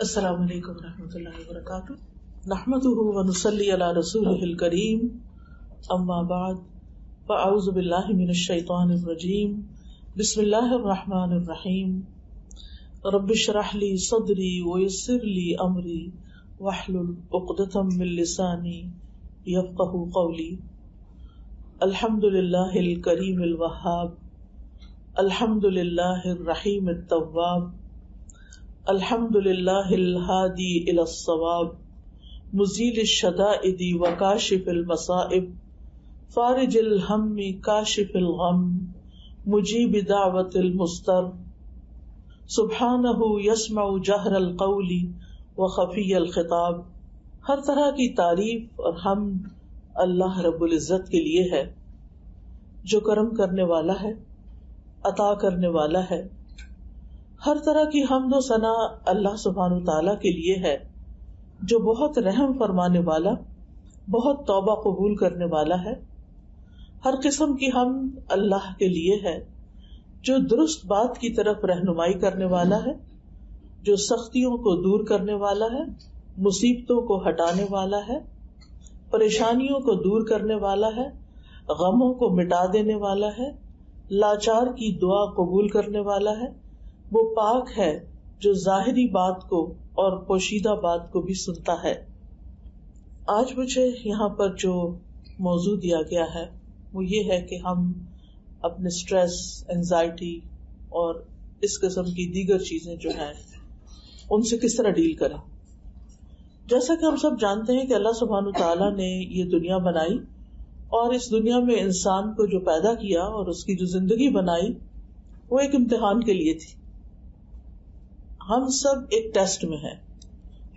السلام علیکم ورحمۃ اللہ وبرکاتہ. نحمده ونصلی علی رسوله الکریم. اما بعد فاعوذ باللہ من الشیطان الرجیم. بسم اللہ الرحمن الرحیم. رب اشرح لی صدری ویسر لی امری واحلل عقدۃ من لسانی یفقهوا قولی. الحمد للہ الکریم الوہاب. الحمد للہ الرحیم التواب. الحمد للہ الہادی الی الصواب. مزیل الشدائد وکاشف المصائب. فارج الہم کاشف الغم. مجیب دعوت المضطر. سبحانہ یسمع جہر القول وخفی الخطاب. ہر طرح کی تعریف اور حمد اللہ رب العزت کے لیے ہے جو کرم کرنے والا ہے، عطا کرنے والا ہے. ہر طرح کی حمد و ثنا اللہ سبحانہ وتعالیٰ کے لیے ہے جو بہت رحم فرمانے والا، بہت توبہ قبول کرنے والا ہے. ہر قسم کی حمد اللہ کے لیے ہے جو درست بات کی طرف رہنمائی کرنے والا ہے، جو سختیوں کو دور کرنے والا ہے، مصیبتوں کو ہٹانے والا ہے، پریشانیوں کو دور کرنے والا ہے، غموں کو مٹا دینے والا ہے، لاچار کی دعا قبول کرنے والا ہے. وہ پاک ہے جو ظاہری بات کو اور پوشیدہ بات کو بھی سنتا ہے. آج مجھے یہاں پر جو موضوع دیا گیا ہے وہ یہ ہے کہ ہم اپنے سٹریس، انزائٹی اور اس قسم کی دیگر چیزیں جو ہیں ان سے کس طرح ڈیل کریں. جیسا کہ ہم سب جانتے ہیں کہ اللہ سبحانہ تعالیٰ نے یہ دنیا بنائی اور اس دنیا میں انسان کو جو پیدا کیا اور اس کی جو زندگی بنائی وہ ایک امتحان کے لیے تھی. ہم سب ایک ٹیسٹ میں ہیں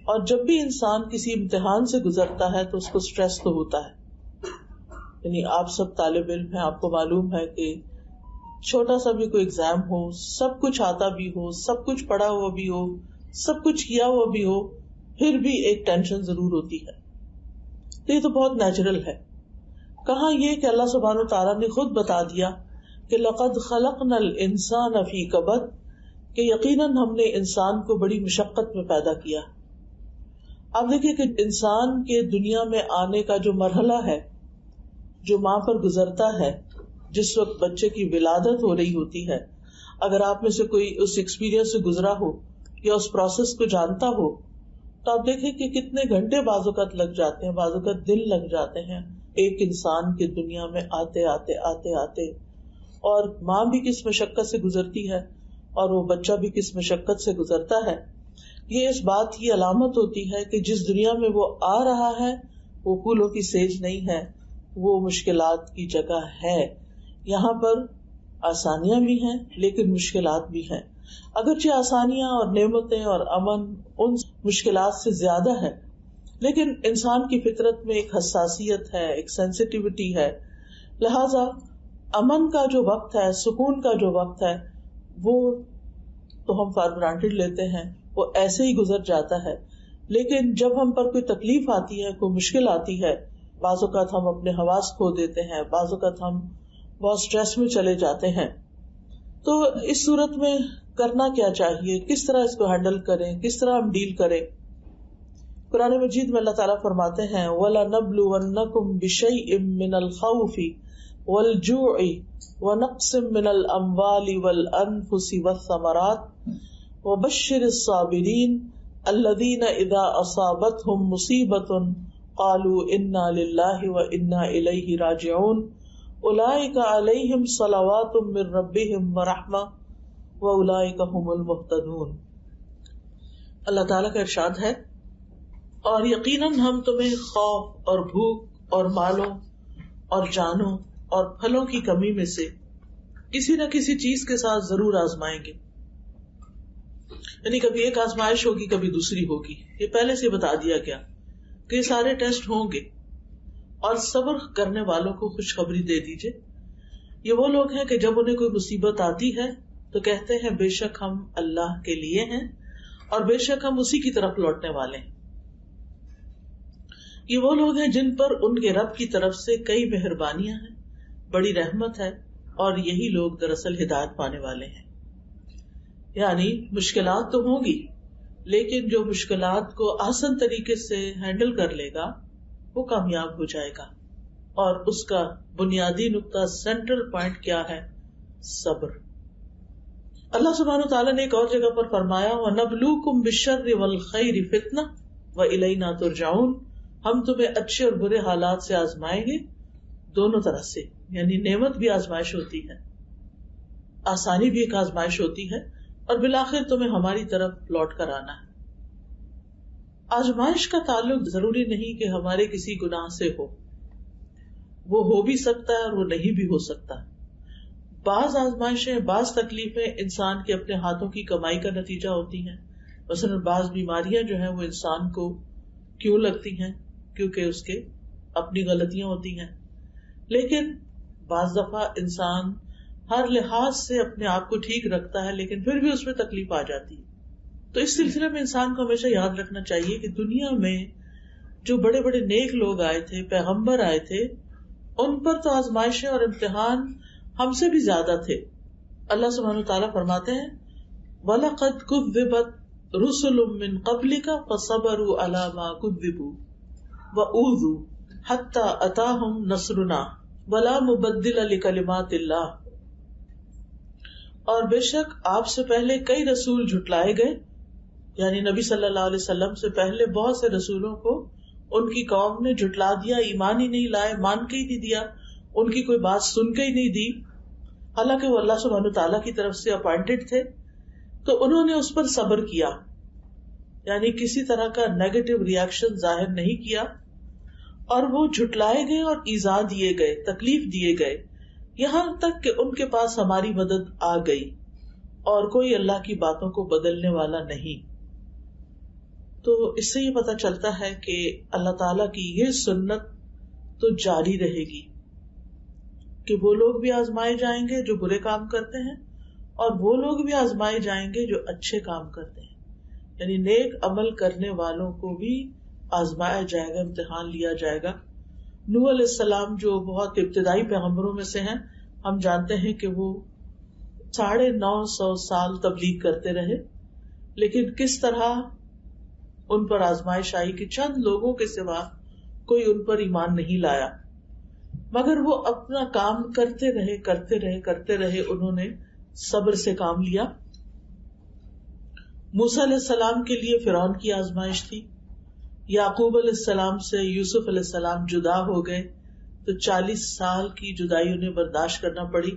اور جب بھی انسان کسی امتحان سے گزرتا ہے تو اس کو سٹریس تو ہوتا ہے. یعنی آپ سب طالب علم ہیں، آپ کو معلوم ہے کہ چھوٹا سا بھی کوئی ایگزام ہو، سب کچھ آتا بھی ہو، سب کچھ پڑھا ہوا بھی ہو، سب کچھ کیا ہوا بھی ہو، پھر بھی ایک ٹینشن ضرور ہوتی ہے. تو یہ تو بہت نیچرل ہے. کہاں یہ کہ اللہ سبحانہ تعالیٰ نے خود بتا دیا کہ لقد خلقنا الانسان فی کبد، کہ یقیناً ہم نے انسان کو بڑی مشقت میں پیدا کیا. آپ دیکھیں کہ انسان کے دنیا میں آنے کا جو مرحلہ ہے، جو ماں پر گزرتا ہے، جس وقت بچے کی ولادت ہو رہی ہوتی ہے، اگر آپ میں سے کوئی اس ایکسپیرینس سے گزرا ہو یا اس پروسیس کو جانتا ہو تو آپ دیکھیں کہ کتنے گھنٹے بعض اوقات لگ جاتے ہیں، بعض اوقات دن لگ جاتے ہیں ایک انسان کے دنیا میں آتے آتے. اور ماں بھی کس مشقت سے گزرتی ہے اور وہ بچہ بھی کس مشقت سے گزرتا ہے. یہ اس بات کی علامت ہوتی ہے کہ جس دنیا میں وہ آ رہا ہے وہ پھولوں کی سیج نہیں ہے، وہ مشکلات کی جگہ ہے. یہاں پر آسانیاں بھی ہیں لیکن مشکلات بھی ہیں. اگرچہ آسانیاں اور نعمتیں اور امن ان مشکلات سے زیادہ ہے، لیکن انسان کی فطرت میں ایک حساسیت ہے، ایک سینسٹیوٹی ہے. لہذا امن کا جو وقت ہے، سکون کا جو وقت ہے، وہ تو ہم فار گرانٹیڈ لیتے ہیں، وہ ایسے ہی گزر جاتا ہے. لیکن جب ہم پر کوئی تکلیف آتی ہے، کوئی مشکل آتی ہے، بعض اوقات ہم اپنے حواس کھو دیتے ہیں، بعض اوقات ہم بہت سٹریس میں چلے جاتے ہیں. تو اس صورت میں کرنا کیا چاہیے، کس طرح اس کو ہینڈل کریں، کس طرح ہم ڈیل کریں. قرآن مجید میں اللہ تعالیٰ فرماتے ہیں وَلَنَبْلُوَنَّكُمْ بِشَيْءٍ مِّنَ الْخَوْفِ وَالْجُوعِ وَنَقْصٍ مِّنَ الْأَمْوَالِ وَالْأَنفُسِ وَالثَّمَرَاتِ وَبَشِّرِ الصَّابِرِينَ الَّذِينَ إِذَا أَصَابَتْهُمْ مُصِيبَةٌ قَالُوا إِنَّا لِلَّهِ وَإِنَّا إِلَيْهِ رَاجِعُونَ أُولَئِكَ عَلَيْهِمْ صَلَوَاتٌ مِّن رَّبِّهِمْ وَرَحْمَةٌ وَأُولَئِكَ هُمُ الْمُهْتَدُونَ. اللہ تعالیٰ کا ارشاد ہے، اور یقیناً ہم تمہیں خوف اور بھوک اور مالوں اور جانوں اور پھلوں کی کمی میں سے کسی نہ کسی چیز کے ساتھ ضرور آزمائیں گے. یعنی کبھی ایک آزمائش ہوگی، کبھی دوسری ہوگی. یہ پہلے سے بتا دیا گیا کہ یہ سارے ٹیسٹ ہوں گے. اور صبر کرنے والوں کو خوشخبری دے دیجئے. یہ وہ لوگ ہیں کہ جب انہیں کوئی مصیبت آتی ہے تو کہتے ہیں بے شک ہم اللہ کے لیے ہیں اور بے شک ہم اسی کی طرف لوٹنے والے ہیں. یہ وہ لوگ ہیں جن پر ان کے رب کی طرف سے کئی مہربانیاں ہیں، بڑی رحمت ہے، اور یہی لوگ دراصل ہدایت پانے والے ہیں. یعنی مشکلات تو ہوں گی لیکن جو مشکلات کو آسان طریقے سے ہینڈل کر لے گا وہ کامیاب ہو جائے گا. اور اس کا بنیادی نقطہ، سینٹرل پوائنٹ کیا ہے؟ صبر. اللہ سبحانہ وتعالیٰ نے ایک اور جگہ پر فرمایا وَنَبْلُوكُمْ بِالشَّرِّ وَالْخَيْرِ فِتْنَةً وَإِلَيْنَا تُرْجَعُونَ. ہم تمہیں اچھے اور برے حالات سے آزمائیں گے، دونوں طرح سے، یعنی نعمت بھی آزمائش ہوتی ہے، آسانی بھی ایک آزمائش ہوتی ہے، اور بالآخر تمہیں ہماری طرف لوٹ کر آنا ہے. آزمائش کا تعلق ضروری نہیں کہ ہمارے کسی گناہ سے ہو، وہ ہو بھی سکتا ہے اور وہ نہیں بھی ہو سکتا. بعض آزمائشیں، بعض تکلیفیں انسان کے اپنے ہاتھوں کی کمائی کا نتیجہ ہوتی ہیں. مثلا بعض بیماریاں جو ہیں وہ انسان کو کیوں لگتی ہیں؟ کیونکہ اس کے اپنی غلطیاں ہوتی ہیں. لیکن بعض دفعہ انسان ہر لحاظ سے اپنے آپ کو ٹھیک رکھتا ہے لیکن پھر بھی اس میں تکلیف آ جاتی ہے. تو اس سلسلے میں انسان کو ہمیشہ یاد رکھنا چاہیے کہ دنیا میں جو بڑے بڑے نیک لوگ آئے تھے، پیغمبر آئے تھے، ان پر تو آزمائشیں اور امتحان ہم سے بھی زیادہ تھے. اللہ سبحانہ وتعالیٰ فرماتے ہیں وَلَقَدْ كُذِّبَتْ رُسُلٌ مِّن قَبْلِكَ فَصَبَرُوا عَلَىٰ مَا كُذِّبُوا وَأُوذُوا حَتَّىٰ أَتَاهُمْ نَصْرُنَا وَلَا مُبَدِّلَ لِكَلِمَاتِ اللَّهِ. اور بے شک آپ سے پہلے کئی رسول جھٹلائے گئے، یعنی نبی صلی اللہ علیہ وسلم سے پہلے بہت سے رسولوں کو ان کی قوم نے جھٹلا دیا، ایمان ہی نہیں لائے، مان کے ہی نہیں دیا، ان کی کوئی بات سن کے ہی نہیں دی، حالانکہ وہ اللہ سبحانہ تعالیٰ کی طرف سے اپوائنٹڈ تھے. تو انہوں نے اس پر صبر کیا، یعنی کسی طرح کا نیگیٹو ریئیکشن ظاہر نہیں کیا، اور وہ جھٹلائے گئے اور ایذا دیے گئے، تکلیف دیے گئے، یہاں تک کہ ان کے پاس ہماری مدد آ گئی، اور کوئی اللہ کی باتوں کو بدلنے والا نہیں. تو اس سے یہ پتہ چلتا ہے کہ اللہ تعالیٰ کی یہ سنت تو جاری رہے گی کہ وہ لوگ بھی آزمائے جائیں گے جو برے کام کرتے ہیں، اور وہ لوگ بھی آزمائے جائیں گے جو اچھے کام کرتے ہیں. یعنی نیک عمل کرنے والوں کو بھی آزمایا جائے گا، امتحان لیا جائے گا. نوح علیہ السلام جو بہت ابتدائی پیغمبروں میں سے ہیں، ہم جانتے ہیں کہ وہ 950 سال تبلیغ کرتے رہے، لیکن کس طرح ان پر آزمائش آئی کہ چند لوگوں کے سوا کوئی ان پر ایمان نہیں لایا، مگر وہ اپنا کام کرتے رہے. انہوں نے صبر سے کام لیا. موسیٰ علیہ السلام کے لیے فرعون کی آزمائش تھی. یعقوب علیہ السلام سے یوسف علیہ السلام جدا ہو گئے تو 40 سال کی جدائی انہیں برداشت کرنا پڑی،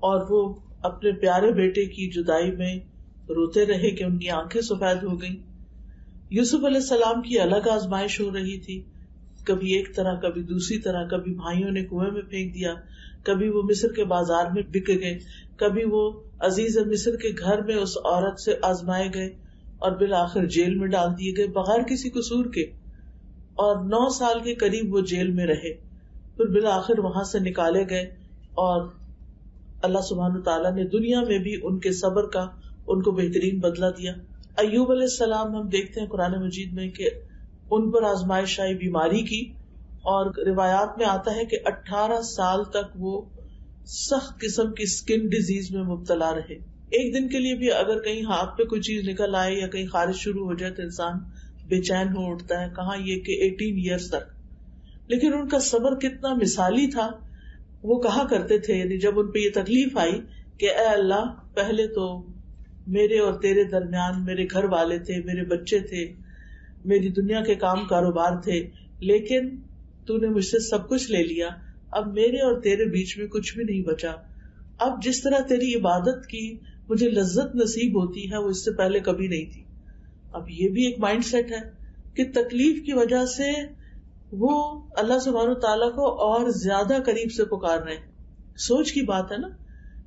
اور وہ اپنے پیارے بیٹے کی جدائی میں روتے رہے کہ ان کی آنکھیں سفید ہو گئیں. یوسف علیہ السلام کی الگ آزمائش ہو رہی تھی، کبھی ایک طرح کبھی دوسری طرح، کبھی بھائیوں نے کنویں میں پھینک دیا، کبھی وہ مصر کے بازار میں بک گئے، کبھی وہ عزیز مصر کے گھر میں اس عورت سے آزمائے گئے اور بالآخر جیل میں ڈال دیے گئے بغیر کسی قصور کے، اور 9 سال کے قریب وہ جیل میں رہے. پھر بالآخر وہاں سے نکالے گئے، اور اللہ سبحانہ تعالیٰ نے دنیا میں بھی ان کے صبر کا ان کو بہترین بدلہ دیا. ایوب علیہ السلام ہم دیکھتے ہیں قرآن مجید میں کہ ان پر آزمائش آئی بیماری کی، اور روایات میں آتا ہے کہ 18 سال تک وہ سخت قسم کی اسکن ڈیزیز میں مبتلا رہے. ایک دن کے لیے بھی اگر کہیں ہاتھ پہ کوئی چیز نکل آئے یا کہیں خارش شروع ہو جائے تو انسان بے چین ہو اٹھتا ہے، کہاں یہ کہ 18 ایئرز تک. لیکن ان کا صبر کتنا مثالی تھا. وہ کہا کرتے تھے، یعنی جب ان پہ یہ تکلیف آئی کہ اے اللہ، پہلے تو میرے اور تیرے درمیان میرے گھر والے تھے، میرے بچے تھے، میری دنیا کے کام کاروبار تھے، لیکن تو نے مجھ سے سب کچھ لے لیا، اب میرے اور تیرے بیچ میں کچھ بھی نہیں بچا. اب جس طرح تیری عبادت کی مجھے لذت نصیب ہوتی ہے وہ اس سے پہلے کبھی نہیں تھی. اب یہ بھی ایک مائنڈ سیٹ ہے کہ تکلیف کی وجہ سے وہ اللہ سبحانہ تعالیٰ کو اور زیادہ قریب سے پکار رہے ہیں. سوچ کی بات ہے نا.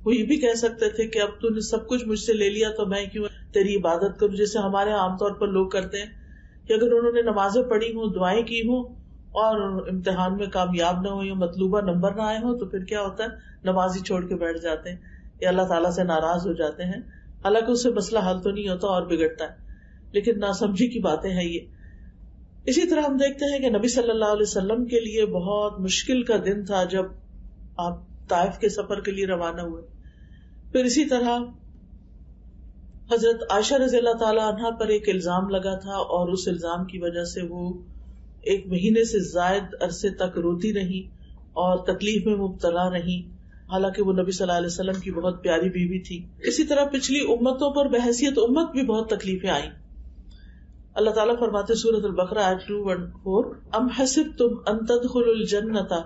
وہ یہ بھی کہہ سکتے تھے کہ اب تو نے سب کچھ مجھ سے لے لیا تو میں کیوں تیری عبادت کروں، جیسے ہمارے عام طور پر لوگ کرتے ہیں کہ اگر انہوں نے نمازیں پڑھی ہوں، دعائیں کی ہوں اور امتحان میں کامیاب نہ ہو یا مطلوبہ نمبر نہ آئے ہوں تو پھر کیا ہوتا ہے، نماز ہی چھوڑ کے بیٹھ جاتے ہیں یا اللہ تعالیٰ سے ناراض ہو جاتے ہیں. حالانکہ اس سے مسئلہ حل تو نہیں ہوتا اور بگڑتا ہے، لیکن ناسمجھی کی باتیں ہیں یہ. اسی طرح ہم دیکھتے ہیں کہ نبی صلی اللہ علیہ وسلم کے لیے بہت مشکل کا دن تھا جب آپ طائف کے سفر کے لیے روانہ ہوئے. پھر اسی طرح حضرت عائشہ رضی اللہ تعالی عنہا پر ایک الزام لگا تھا اور اس الزام کی وجہ سے وہ 1 مہینے سے زائد عرصے تک روتی رہی اور تکلیف میں مبتلا رہی، حالانکہ وہ نبی صلی اللہ علیہ وسلم کی بہت پیاری بیوی تھی. اسی طرح پچھلی امتوں پر بحیثیت امت بھی بہت تکلیفیں آئیں. اللہ تعالیٰ فرماتے سورۃ البقرہ آیت 214 ام حسبتم ان تدخلوا الجنۃ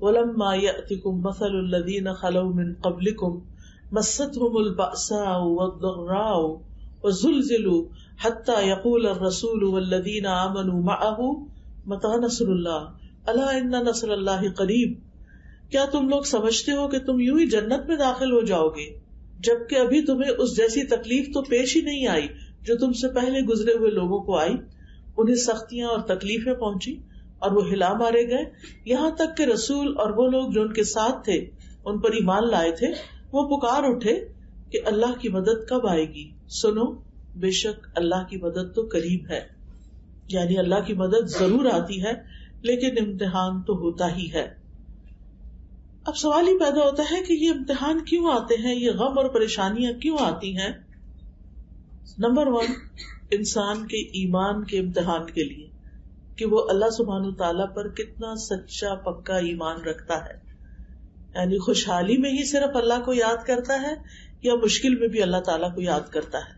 ولما یأتکم مثل الذین خلوا من قبلکم مستهم البأساء والضراء وزلزلوا حتى يقول الرسول والذین آمنوا معه متى نصر اللہ الا ان نصر اللہ قریب. کیا تم لوگ سمجھتے ہو کہ تم یوں ہی جنت میں داخل ہو جاؤ گے جبکہ ابھی تمہیں اس جیسی تکلیف تو پیش ہی نہیں آئی جو تم سے پہلے گزرے ہوئے لوگوں کو آئی؟ انہیں سختیاں اور تکلیفیں پہنچی اور وہ ہلا مارے گئے، یہاں تک کہ رسول اور وہ لوگ جو ان کے ساتھ تھے ان پر ایمان لائے تھے وہ پکار اٹھے کہ اللہ کی مدد کب آئے گی، سنو بے شک اللہ کی مدد تو قریب ہے. یعنی اللہ کی مدد ضرور آتی ہے لیکن امتحان تو ہوتا ہی ہے. اب سوال ہی پیدا ہوتا ہے کہ یہ امتحان کیوں آتے ہیں، یہ غم اور پریشانیاں کیوں آتی ہیں؟ نمبر 1 انسان کے ایمان کے امتحان کے لیے کہ وہ اللہ سبحانہ تعالیٰ پر کتنا سچا پکا ایمان رکھتا ہے، یعنی خوشحالی میں ہی صرف اللہ کو یاد کرتا ہے یا مشکل میں بھی اللہ تعالیٰ کو یاد کرتا ہے.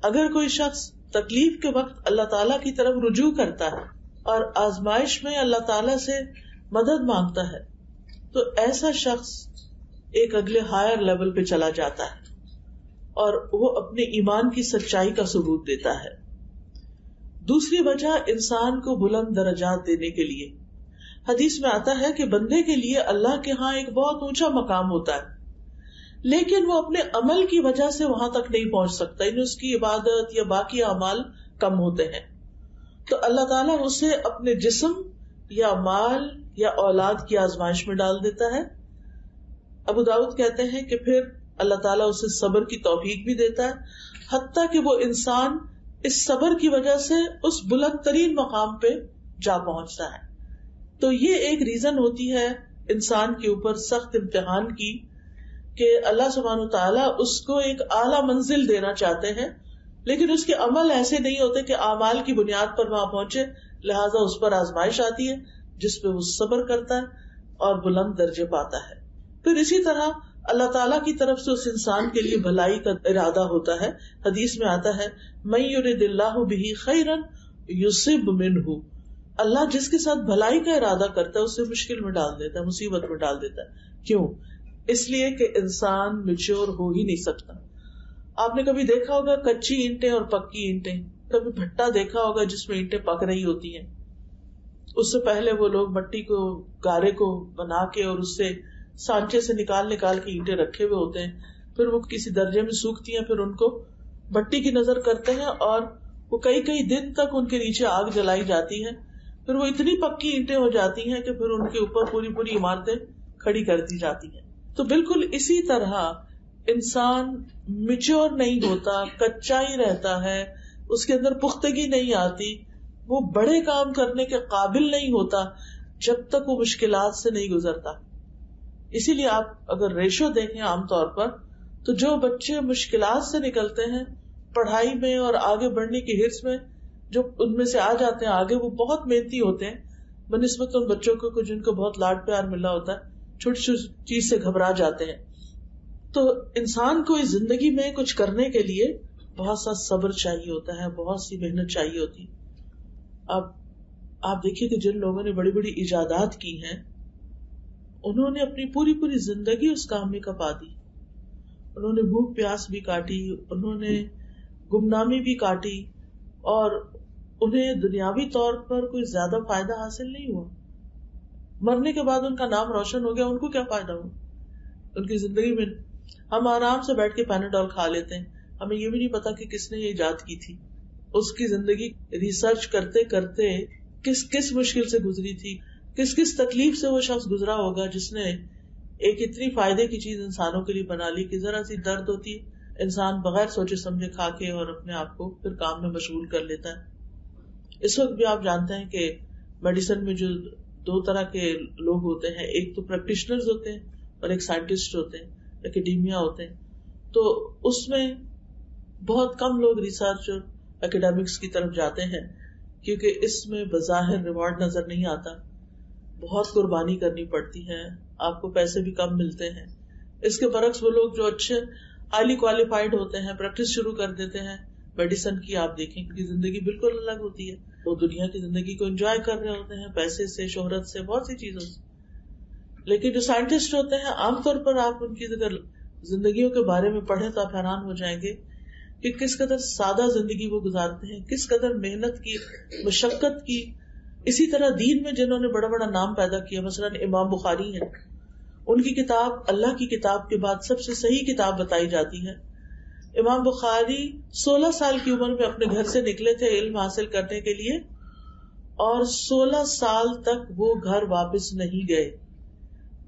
اگر کوئی شخص تکلیف کے وقت اللہ تعالیٰ کی طرف رجوع کرتا ہے اور آزمائش میں اللہ تعالیٰ سے مدد مانگتا ہے تو ایسا شخص ایک اگلے ہائر لیول پہ چلا جاتا ہے اور وہ اپنے ایمان کی سچائی کا ثبوت دیتا ہے. دوسری وجہ انسان کو بلند درجات دینے کے لیے، حدیث میں آتا ہے کہ بندے کے لیے اللہ کے ہاں ایک بہت اونچا مقام ہوتا ہے لیکن وہ اپنے عمل کی وجہ سے وہاں تک نہیں پہنچ سکتا، یعنی اس کی عبادت یا باقی اعمال کم ہوتے ہیں تو اللہ تعالیٰ اسے اپنے جسم یا مال یا اولاد کی آزمائش میں ڈال دیتا ہے. ابو داؤد کہتے ہیں کہ پھر اللہ تعالیٰ اسے صبر کی توفیق بھی دیتا ہے حتیٰ کہ وہ انسان اس صبر کی وجہ سے اس بلند ترین مقام پہ جا پہنچتا ہے. تو یہ ایک ریزن ہوتی ہے انسان کے اوپر سخت امتحان کی کہ اللہ سبحانہ تعالیٰ اس کو ایک اعلیٰ منزل دینا چاہتے ہیں لیکن اس کے عمل ایسے نہیں ہوتے کہ اعمال کی بنیاد پر وہاں پہنچے، لہٰذا اس پر آزمائش آتی ہے جس پہ وہ صبر کرتا ہے اور بلند درجے پاتا ہے. پھر اسی طرح اللہ تعالیٰ کی طرف سے اس انسان کے لیے بھلائی کا ارادہ ہوتا ہے. حدیث میں آتا ہے من یرد اللہ بہ خیرا یصب منہ، اللہ جس کے ساتھ بھلائی کا ارادہ کرتا ہے اسے مشکل میں ڈال دیتا ہے، مصیبت میں ڈال دیتا ہے. کیوں؟ اس لیے کہ انسان میچور ہو ہی نہیں سکتا. آپ نے کبھی دیکھا ہوگا کچی اینٹیں اور پکی اینٹیں، کبھی بھٹا دیکھا ہوگا جس میں اینٹیں پک رہی ہوتی ہیں. اس سے پہلے وہ لوگ مٹی کو گارے کو بنا کے اور اس سے سانچے سے نکال کے اینٹیں رکھے ہوئے ہوتے ہیں، پھر وہ کسی درجے میں سوکھتی ہیں، پھر ان کو بھٹی کی نظر کرتے ہیں اور وہ کئی دن تک ان کے نیچے آگ جلائی جاتی ہے، پھر وہ اتنی پکی اینٹیں ہو جاتی ہیں کہ پھر ان کے اوپر پوری عمارتیں کھڑی کر دی جاتی ہیں. تو بالکل اسی طرح انسان میچور نہیں ہوتا، کچا ہی رہتا ہے، اس کے اندر پختگی نہیں آتی، وہ بڑے کام کرنے کے قابل نہیں ہوتا جب تک وہ مشکلات سے نہیں گزرتا. اسی لیے آپ اگر ریشو دیکھیں عام طور پر تو جو بچے مشکلات سے نکلتے ہیں پڑھائی میں اور آگے بڑھنے کی ہرس میں، جو ان میں سے آ جاتے ہیں آگے، وہ بہت محنتی ہوتے ہیں بنسبت ان بچوں کو جن کو بہت لاڈ پیار ملا ہوتا ہے، چھوٹی چھوٹی چیز سے گھبرا جاتے ہیں. تو انسان کو اس زندگی میں کچھ کرنے کے لیے بہت سا صبر چاہیے ہوتا ہے، بہت سی محنت چاہیے ہوتی. اب آپ دیکھیے کہ جن لوگوں نے بڑی بڑی ایجادات کی ہیں انہوں نے اپنی پوری زندگی اس کام میں کپا دی. انہوں نے بھوک پیاس بھی کاٹی، انہوں نے گمنامی بھی کاٹی اور انہیں دنیاوی طور پر کوئی زیادہ فائدہ حاصل نہیں ہوا. مرنے کے بعد ان کا نام روشن ہو گیا، ان کو کیا فائدہ ہوا ان کی زندگی میں؟ ہم آرام سے بیٹھ کے پیناڈول کھا لیتے ہیں، ہمیں یہ بھی نہیں پتا کہ کس نے یہ ایجاد کی تھی. اس کی زندگی ریسرچ کرتے کرتے کس مشکل سے گزری تھی، کس تکلیف سے وہ شخص گزرا ہوگا جس نے ایک اتنی فائدے کی چیز انسانوں کے لیے بنا لی کہ ذرا سی درد ہوتی ہے انسان بغیر سوچے سمجھے کھا کے اور اپنے آپ کو پھر کام میں مشغول کر لیتا ہے. اس وقت بھی آپ جانتے ہیں کہ میڈیسن میں جو 2 طرح کے لوگ ہوتے ہیں، ایک تو پریکٹیشنرز ہوتے ہیں اور ایک سائنٹسٹ ہوتے ہیں، اکیڈیمیا ہوتے ہیں. تو اس میں بہت کم لوگ ریسرچ اور اکیڈیمکس کی طرف جاتے ہیں کیونکہ اس میں بظاہر ریوارڈ نظر نہیں آتا، بہت قربانی کرنی پڑتی ہے، آپ کو پیسے بھی کم ملتے ہیں. اس کے برعکس وہ لوگ جو اچھے ہائیلی کوالیفائڈ ہوتے ہیں، پریکٹس شروع کر دیتے ہیں میڈیسن کی، آپ دیکھیں ان کی زندگی بالکل الگ ہوتی ہے. وہ دنیا کی زندگی کو انجوائے کر رہے ہوتے ہیں، پیسے سے، شہرت سے، بہت سی چیزوں سے. لیکن جو سائنٹسٹ ہوتے ہیں عام طور پر آپ ان کی اگر زندگیوں کے بارے میں پڑھیں تو آپ حیران ہو جائیں گے کہ کس قدر سادہ زندگی وہ گزارتے ہیں، کس قدر محنت کی، مشقت کی. اسی طرح دین میں جنہوں نے بڑا بڑا نام پیدا کیا، مثلا امام بخاری ہیں، ان کی کتاب اللہ کی کتاب کے بعد سب سے صحیح کتاب بتائی جاتی ہے. امام بخاری 16 سال کی عمر میں اپنے گھر سے نکلے تھے علم حاصل کرنے کے لیے، اور 16 سال تک وہ گھر واپس نہیں گئے.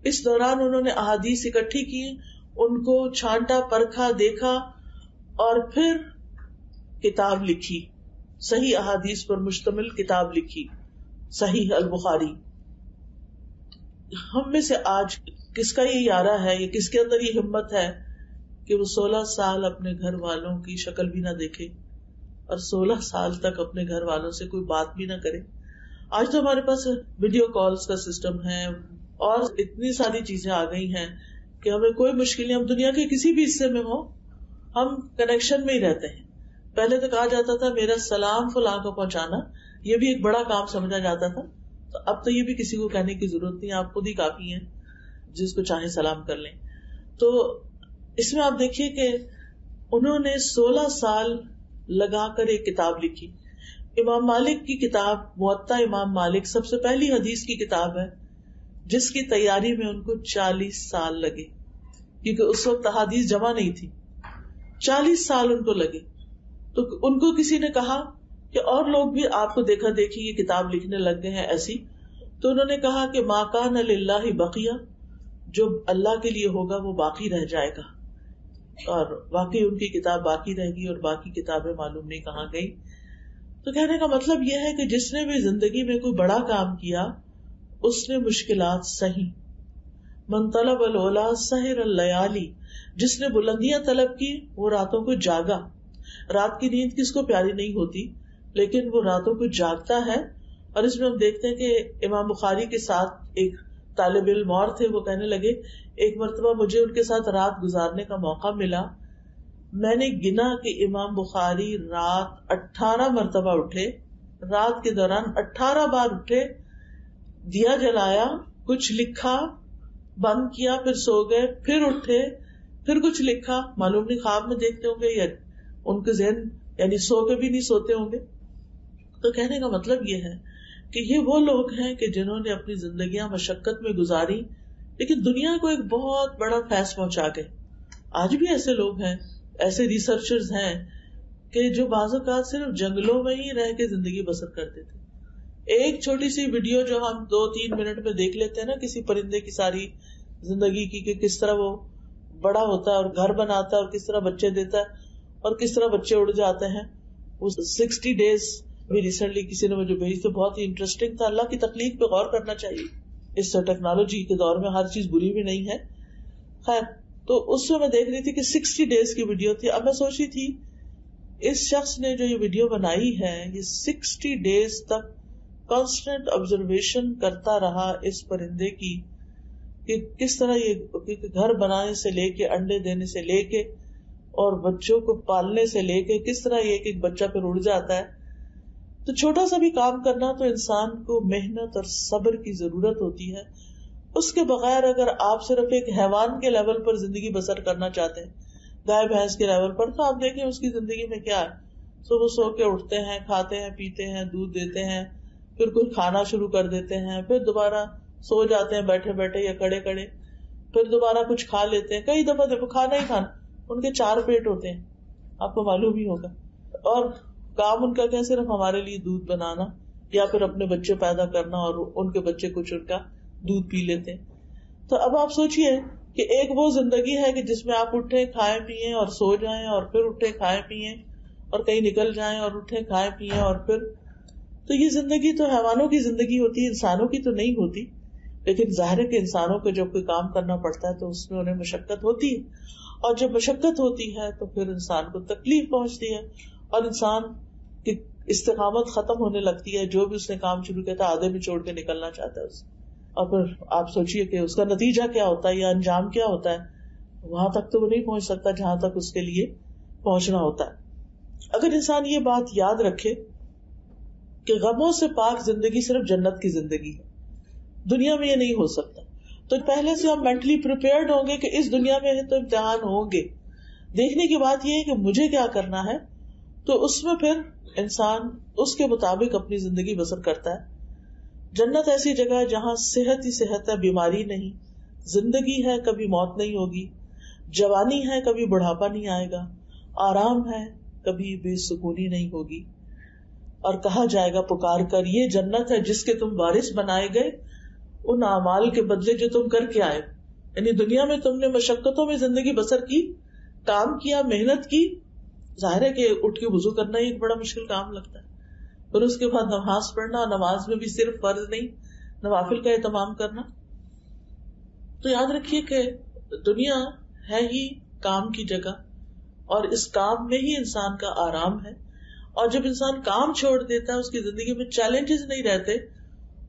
اس دوران انہوں نے احادیث اکٹھی کی، ان کو چھانٹا، پرکھا، دیکھا، اور پھر کتاب لکھی، صحیح احادیث پر مشتمل کتاب لکھی، صحیح البخاری. ہم میں سے آج کس کا یہ یارہ ہے یا کس کے اندر یہ ہمت ہے کہ وہ 16 سال اپنے گھر والوں کی شکل بھی نہ دیکھے اور 16 سال تک اپنے گھر والوں سے کوئی بات بھی نہ کرے. آج تو ہمارے پاس ویڈیو کالز کا سسٹم ہے اور اتنی ساری چیزیں آ گئی ہیں کہ ہمیں کوئی مشکل نہیں، ہم دنیا کے کسی بھی حصے میں ہوں، ہم کنیکشن میں ہی رہتے ہیں. پہلے تو کہا جاتا تھا میرا سلام فلاں کو پہنچانا، یہ بھی ایک بڑا کام سمجھا جاتا تھا. تو اب تو یہ بھی کسی کو کہنے کی ضرورت نہیں، آپ خود ہی کافی ہیں، جس کو چاہے سلام کر لیں. تو اس میں آپ دیکھیے کہ انہوں نے 16 سال لگا کر ایک کتاب لکھی. امام مالک کی کتاب موطا امام مالک سب سے پہلی حدیث کی کتاب ہے جس کی تیاری میں ان کو 40 سال لگے، کیونکہ اس وقت احادیث جمع نہیں تھی. 40 سال ان کو لگے. تو ان کو کسی نے کہا کہ اور لوگ بھی آپ کو دیکھا دیکھی یہ کتاب لکھنے لگ گئے ہیں ایسی. تو انہوں نے کہا کہ ما کان للہ بقیہ، جو اللہ کے لیے ہوگا وہ باقی رہ جائے گا. اور واقعی ان کی کتاب باقی رہ گئی اور باقی کتابیں معلوم نہیں کہاں گئی. تو کہنے کا مطلب یہ ہے کہ جس نے بھی زندگی میں کوئی بڑا کام کیا اس نے مشکلات سہی. من طلب العلا سحر اللیالی، جس نے بلندیاں طلب کی وہ راتوں کو جاگا. رات کی نیند کس کو پیاری نہیں ہوتی، لیکن وہ راتوں کو جاگتا ہے. اور اس میں ہم دیکھتے ہیں کہ امام بخاری کے ساتھ ایک طالب علم اور تھے، وہ کہنے لگے ایک مرتبہ مجھے ان کے ساتھ رات گزارنے کا موقع ملا، میں نے گنا کہ امام بخاری رات 18 مرتبہ اٹھے، رات کے دوران 18 بار اٹھے، دیا جلایا، کچھ لکھا، بند کیا، پھر سو گئے، پھر اٹھے، پھر کچھ لکھا. معلوم نہیں خواب میں دیکھتے ہوں گے یا ان کے ذہن یعنی سو کے بھی نہیں سوتے ہوں گے. تو کہنے کا مطلب یہ ہے کہ یہ وہ لوگ ہیں کہ جنہوں نے اپنی زندگیاں مشقت میں گزاری لیکن دنیا کو ایک بہت بڑا فیض پہنچا گئے. آج بھی ایسے لوگ ہیں، ایسے ریسرچرز ہیں کہ جو بعض اوقات صرف جنگلوں میں ہی رہ کے زندگی بسر کرتے تھے. ایک چھوٹی سی ویڈیو جو ہم 2-3 منٹ میں دیکھ لیتے ہیں نا کسی پرندے کی ساری زندگی کی، کہ کس طرح وہ بڑا ہوتا ہے اور گھر بناتا ہے اور کس طرح بچے دیتا ہے اور کس طرح بچے اڑ جاتے ہیں. وہ 60 days بھی ریسنٹلی کسی نے مجھے بھیجی تو بہت ہی انٹرسٹنگ تھا. اللہ کی تخلیق پہ غور کرنا چاہیے. اس ٹیکنالوجی کے دور میں ہر چیز بری بھی نہیں ہے. خیر، تو اس میں دیکھ رہی تھی کہ 60 days کی ویڈیو تھی. اب میں سوچ رہی تھی اس شخص نے جو یہ ویڈیو بنائی ہے یہ 60 days تک کانسٹنٹ آبزرویشن کرتا رہا اس پرندے کی کہ کس طرح یہ گھر بنانے سے لے کے، انڈے دینے سے لے کے اور بچوں کو پالنے سے لے کے کس طرح یہ ایک بچہ پھر اڑ جاتا ہے. تو چھوٹا سا بھی کام کرنا تو انسان کو محنت اور صبر کی ضرورت ہوتی ہے. اس کے بغیر اگر آپ صرف ایک حیوان کے لیول پر زندگی بسر کرنا چاہتے ہیں، گائے بھینس کے لیول پر، تو آپ دیکھیں اس کی زندگی میں کیا ہے. صبح سو کے اٹھتے ہیں، کھاتے ہیں، پیتے ہیں، دودھ دیتے ہیں، پھر کوئی کھانا شروع کر دیتے ہیں، پھر دوبارہ سو جاتے ہیں بیٹھے بیٹھے یا کھڑے کھڑے، پھر دوبارہ کچھ کھا لیتے ہیں. کئی دفعہ دیکھو کھانا ہی کھانا، ان کے 4 پیٹ ہوتے ہیں، آپ کو معلوم ہی ہوگا. اور کام ان کا کیا صرف ہمارے لیے دودھ بنانا یا پھر اپنے بچے پیدا کرنا اور ان کے بچے کچھ ان کا دودھ پی لیتے ہیں. تو اب آپ سوچئے کہ ایک وہ زندگی ہے کہ جس میں آپ اٹھیں، کھائیں پیئیں اور سو جائیں اور پھر اٹھیں، کھائیں پیئیں اور کہیں نکل جائیں اور اٹھیں، کھائیں پیئیں اور پھر. تو یہ زندگی تو حیوانوں کی زندگی ہوتی ہے، انسانوں کی تو نہیں ہوتی. لیکن ظاہر ہے کہ انسانوں کو جب کوئی کام کرنا پڑتا ہے تو اس میں انہیں مشقت ہوتی ہے. اور جب مشقت ہوتی ہے تو پھر انسان کو تکلیف پہنچتی ہے اور انسان کی استقامت ختم ہونے لگتی ہے. جو بھی اس نے کام شروع کیا تھا آدھے میں چھوڑ کے نکلنا چاہتا ہے اسے. اور پھر آپ سوچئے کہ اس کا نتیجہ کیا ہوتا ہے یا انجام کیا ہوتا ہے. وہاں تک تو وہ نہیں پہنچ سکتا جہاں تک اس کے لیے پہنچنا ہوتا ہے. اگر انسان یہ بات یاد رکھے کہ غموں سے پاک زندگی صرف جنت کی زندگی ہے, دنیا میں یہ نہیں ہو سکتا, تو پہلے سے ہم مینٹلی پریپیئرڈ ہوں گے کہ اس دنیا میں تو امتحان ہوں گے. دیکھنے کی بات یہ ہے کہ مجھے کیا کرنا ہے, تو اس میں پھر انسان اس کے مطابق اپنی زندگی بسر کرتا ہے. جنت ایسی جگہ ہے جہاں صحت ہی صحت ہے, بیماری نہیں, زندگی ہے کبھی موت نہیں ہوگی, جوانی ہے کبھی بڑھاپا نہیں آئے گا, آرام ہے کبھی بے سکونی نہیں ہوگی. اور کہا جائے گا پکار کر, یہ جنت ہے جس کے تم وارث بنائے گئے ان اعمال کے بدلے جو تم کر کے آئے. یعنی دنیا میں تم نے مشقتوں میں زندگی بسر کی, کام کیا, محنت کی. ظاہر ہے کہ اٹھ کے وضو کرنا ہی ایک بڑا مشکل کام لگتا ہے, پھر اس کے بعد نماز پڑھنا, نماز میں بھی صرف فرض نہیں نوافل کا اہتمام کرنا. تو یاد رکھیے کہ دنیا ہے ہی کام کی جگہ, اور اس کام میں ہی انسان کا آرام ہے. اور جب انسان کام چھوڑ دیتا ہے, اس کی زندگی میں چیلنجز نہیں رہتے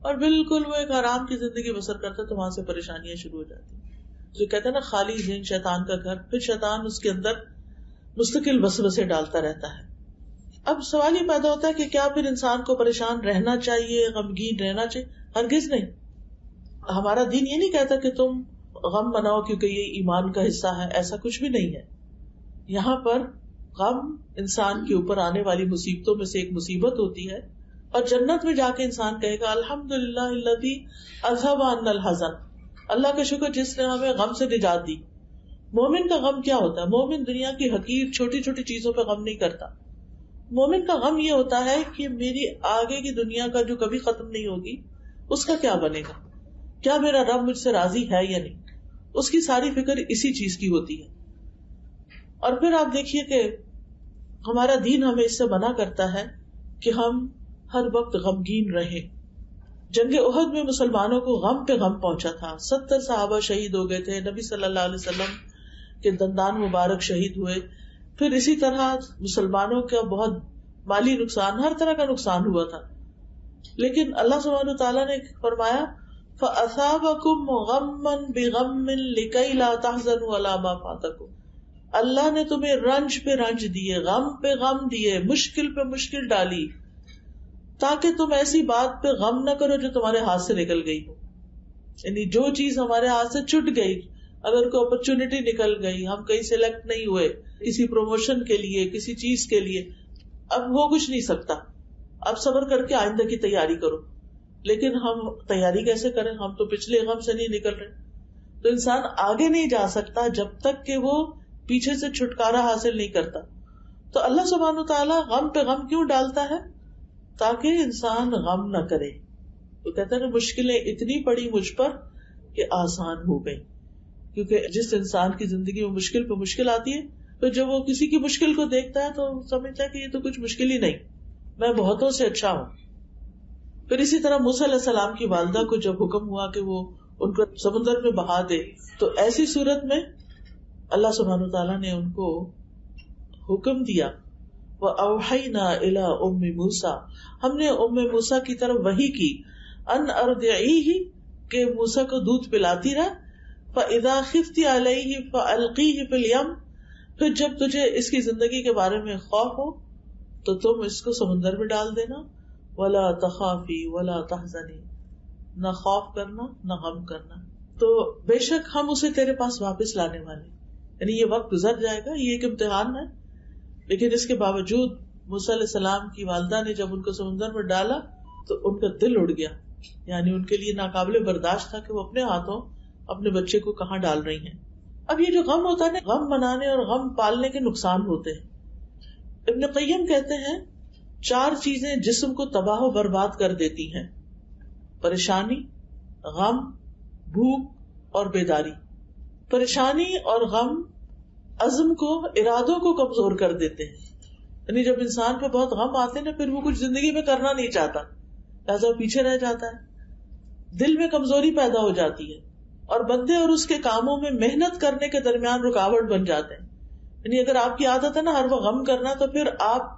اور بالکل وہ ایک آرام کی زندگی بسر کرتا ہے, تو وہاں سے پریشانیاں شروع ہو جاتی ہیں. جو کہتے ہیں نا خالی ذہن شیطان کا گھر, پھر شیطان اس کے اندر مستقل وسوسے ڈالتا رہتا ہے. اب سوال یہ پیدا ہوتا ہے کہ کیا پھر انسان کو پریشان رہنا چاہیے, غمگین رہنا چاہیے؟ ہرگز نہیں. ہمارا دین یہ نہیں کہتا کہ تم غم مناؤ کیونکہ یہ ایمان کا حصہ ہے, ایسا کچھ بھی نہیں ہے. یہاں پر غم انسان کے اوپر آنے والی مصیبتوں میں سے ایک مصیبت ہوتی ہے, اور جنت میں جا کے انسان کہے گا الحمدللہ الذی اذھب عنا الحزن, اللہ کا شکر جس نے ہمیں غم سے نجات دی. مومن کا غم کیا ہوتا ہے؟ مومن دنیا کی حقیر چھوٹی چھوٹی چیزوں پہ غم نہیں کرتا. مومن کا غم یہ ہوتا ہے کہ میری آگے کی دنیا کا جو کبھی ختم نہیں ہوگی اس کا کیا بنے گا, کیا میرا رب مجھ سے راضی ہے یا نہیں. اس کی ساری فکر اسی چیز کی ہوتی ہے. اور پھر آپ دیکھیے کہ ہمارا دین ہمیں اس سے منع کرتا ہے کہ ہم ہر وقت غمگین رہیں. جنگ احد میں مسلمانوں کو غم پہ غم پہنچا تھا, 70 صحابہ شہید ہو گئے تھے, نبی صلی اللہ علیہ وسلم کے دندان مبارک شہید ہوئے. پھر اسی طرح مسلمانوں کا بہت مالی نقصان, ہر طرح کا نقصان ہوا تھا. لیکن اللہ سبحانہ تعالیٰ نے فرمایا فَأَثَابَكُمْ غَمًّا بِغَمٍّ لِكَيْ لَا تَحْزَنُوا عَلَىٰ مَا فَاتَكُمْ, اللہ نے تمہیں رنج پہ رنج دیے, غم پہ غم دیے, مشکل پہ مشکل ڈالی, تاکہ تم ایسی بات پہ غم نہ کرو جو تمہارے ہاتھ سے نکل گئی ہو. یعنی جو چیز ہمارے ہاتھ سے چھٹ گئی, اگر کوئی اپرچونٹی نکل گئی, ہم کہیں سلیکٹ نہیں ہوئے کسی پروموشن کے لیے, کسی چیز کے لیے, اب وہ کچھ نہیں سکتا, اب صبر کر کے آئندہ کی تیاری کرو. لیکن ہم تیاری کیسے کریں, ہم تو پچھلے غم سے نہیں نکل رہے. تو انسان آگے نہیں جا سکتا جب تک کہ وہ پیچھے سے چھٹکارا حاصل نہیں کرتا. تو اللہ سبحانہ تعالیٰ غم پہ غم کیوں ڈالتا ہے؟ تاکہ انسان غم نہ کرے. تو کہتے ہیں مشکلیں اتنی پڑی مجھ پر کہ آسان ہو گئی. کیونکہ جس انسان کی زندگی میں مشکل پہ مشکل آتی ہے, تو جب وہ کسی کی مشکل کو دیکھتا ہے تو سمجھتا ہے کہ یہ تو کچھ مشکل ہی نہیں, میں بہتوں سے اچھا ہوں. پھر اسی طرح موسیٰ علیہ السلام کی والدہ کو جب حکم ہوا کہ وہ ان کو سمندر میں بہا دے, تو ایسی صورت میں اللہ سبحانہ تعالیٰ نے ان کو حکم دیا وَأَوْحَيْنَا إِلَىٰ أُمِّ مُوسَىٰ, ہم نے ام موسیٰ کی طرف وحی کی, ان ارضعیہ, کہ موسیٰ کو دودھ پلاتی رہ, فَإِذَا خِفْتِ عَلَيْهِ فَأَلْقِيهِ فِي الْيَمِّ, پھر جب تجھے اس کی زندگی کے بارے میں خوف ہو تو تم اس کو سمندر میں ڈال دینا. وَلَا تَخَافِي وَلَا تَحْزَنِي, نہ خوف کرنا نہ غم کرنا, تو بے شک ہم اسے تیرے پاس واپس لانے والے. یعنی یہ وقت گزر جائے گا, یہ ایک امتحان ہے. لیکن اس کے باوجود موسیٰ علیہ السلام کی والدہ نے جب ان کو سمندر میں ڈالا تو ان کا دل اڑ گیا. یعنی ان کے لیے ناقابل برداشت تھا کہ وہ اپنے ہاتھوں اپنے بچے کو کہاں ڈال رہی ہیں. اب یہ جو غم ہوتا ہے نا, غم منانے اور غم پالنے کے نقصان ہوتے ہیں. ابن قیم کہتے ہیں 4 چیزیں جسم کو تباہ و برباد کر دیتی ہیں: پریشانی, غم, بھوک اور بیداری. پریشانی اور غم عزم کو, ارادوں کو کمزور کر دیتے ہیں. یعنی جب انسان پہ بہت غم آتے ہیں نا, پھر وہ کچھ زندگی میں کرنا نہیں چاہتا, لہذا پیچھے رہ جاتا ہے, دل میں کمزوری پیدا ہو جاتی ہے, اور بندے اور اس کے کاموں میں محنت کرنے کے درمیان رکاوٹ بن جاتے ہیں. یعنی اگر آپ کی عادت ہے نا ہر وقت غم کرنا، تو پھر آپ